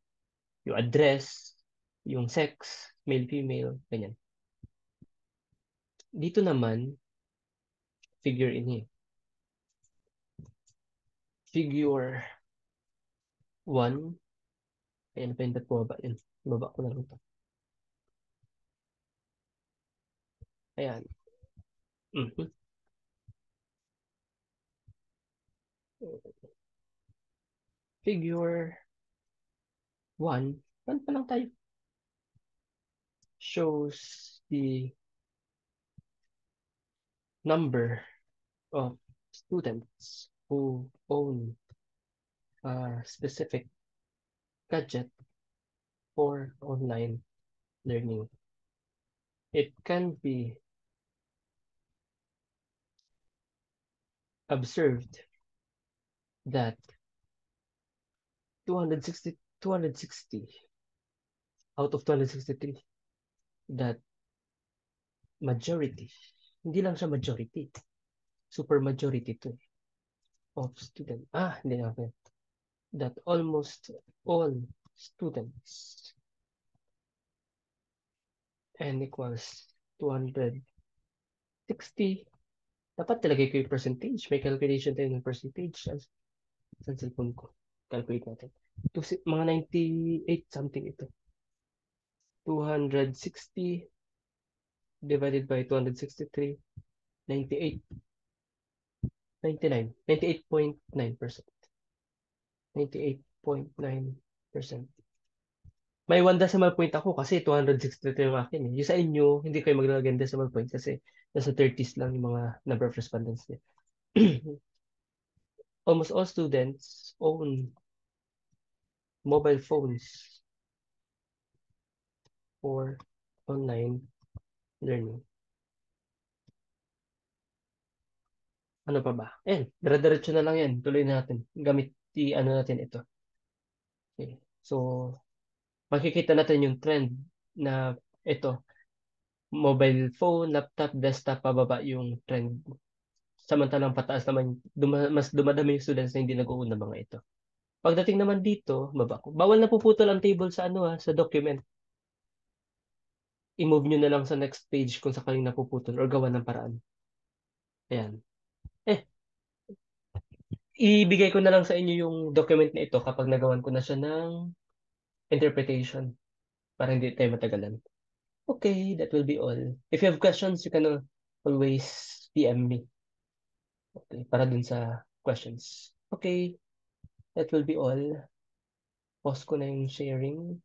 Speaker 1: yung address, yung sex, male, female, ganyan. Dito naman, figure in here. Figure 1. Ayan pa yung baba yun. Baba ko na lang ito. Ayan. Mhm. Figure 1. Pan pa lang tayo. Shows the number of students who own a specific gadget for online learning. It can be observed that 260 out of 263, that majority, hindi lang siya majority, super majority to of student. Hindi na okay. That almost all students n equals 260 Dapat talagay ko yung percentage. May calculation tayo ng percentage. Saan cellphone ko? Calculate natin. Mga 98 something ito. 260 divided by 263, 98, 99, 98.9%. 98.9%. May one decimal point ako kasi 263 yung akin eh. Yung sa inyo, hindi kayo maglalagay ng decimal point kasi nasa 30s lang yung mga number of respondents niya. Almost all students own mobile phones for online learning. Ano pa ba? Ayan, dire-diretso na lang yan. Tuloy natin. Gamit ano natin ito. Okay. So, makikita natin yung trend na ito, mobile phone, laptop, desktop, pababa yung trend. Samantalang pataas naman, mas dumadami yung students na hindi nag-uuna mga ito. Pagdating naman dito, baba ko. Bawal na puputol ang table sa sa document. I-move nyo na lang sa next page kung sakaling napuputol or gawa ng paraan. Ayan. Eh, ibigay ko na lang sa inyo yung document na ito kapag nagawan ko na siya ng interpretation para hindi tayo matagalan. Okay, that will be all. If you have questions, you can always PM me. Okay, para dun sa questions. Okay, that will be all. Pause ko na yung sharing.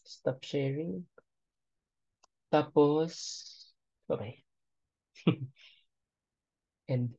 Speaker 1: Stop sharing. Tapos, okay. End.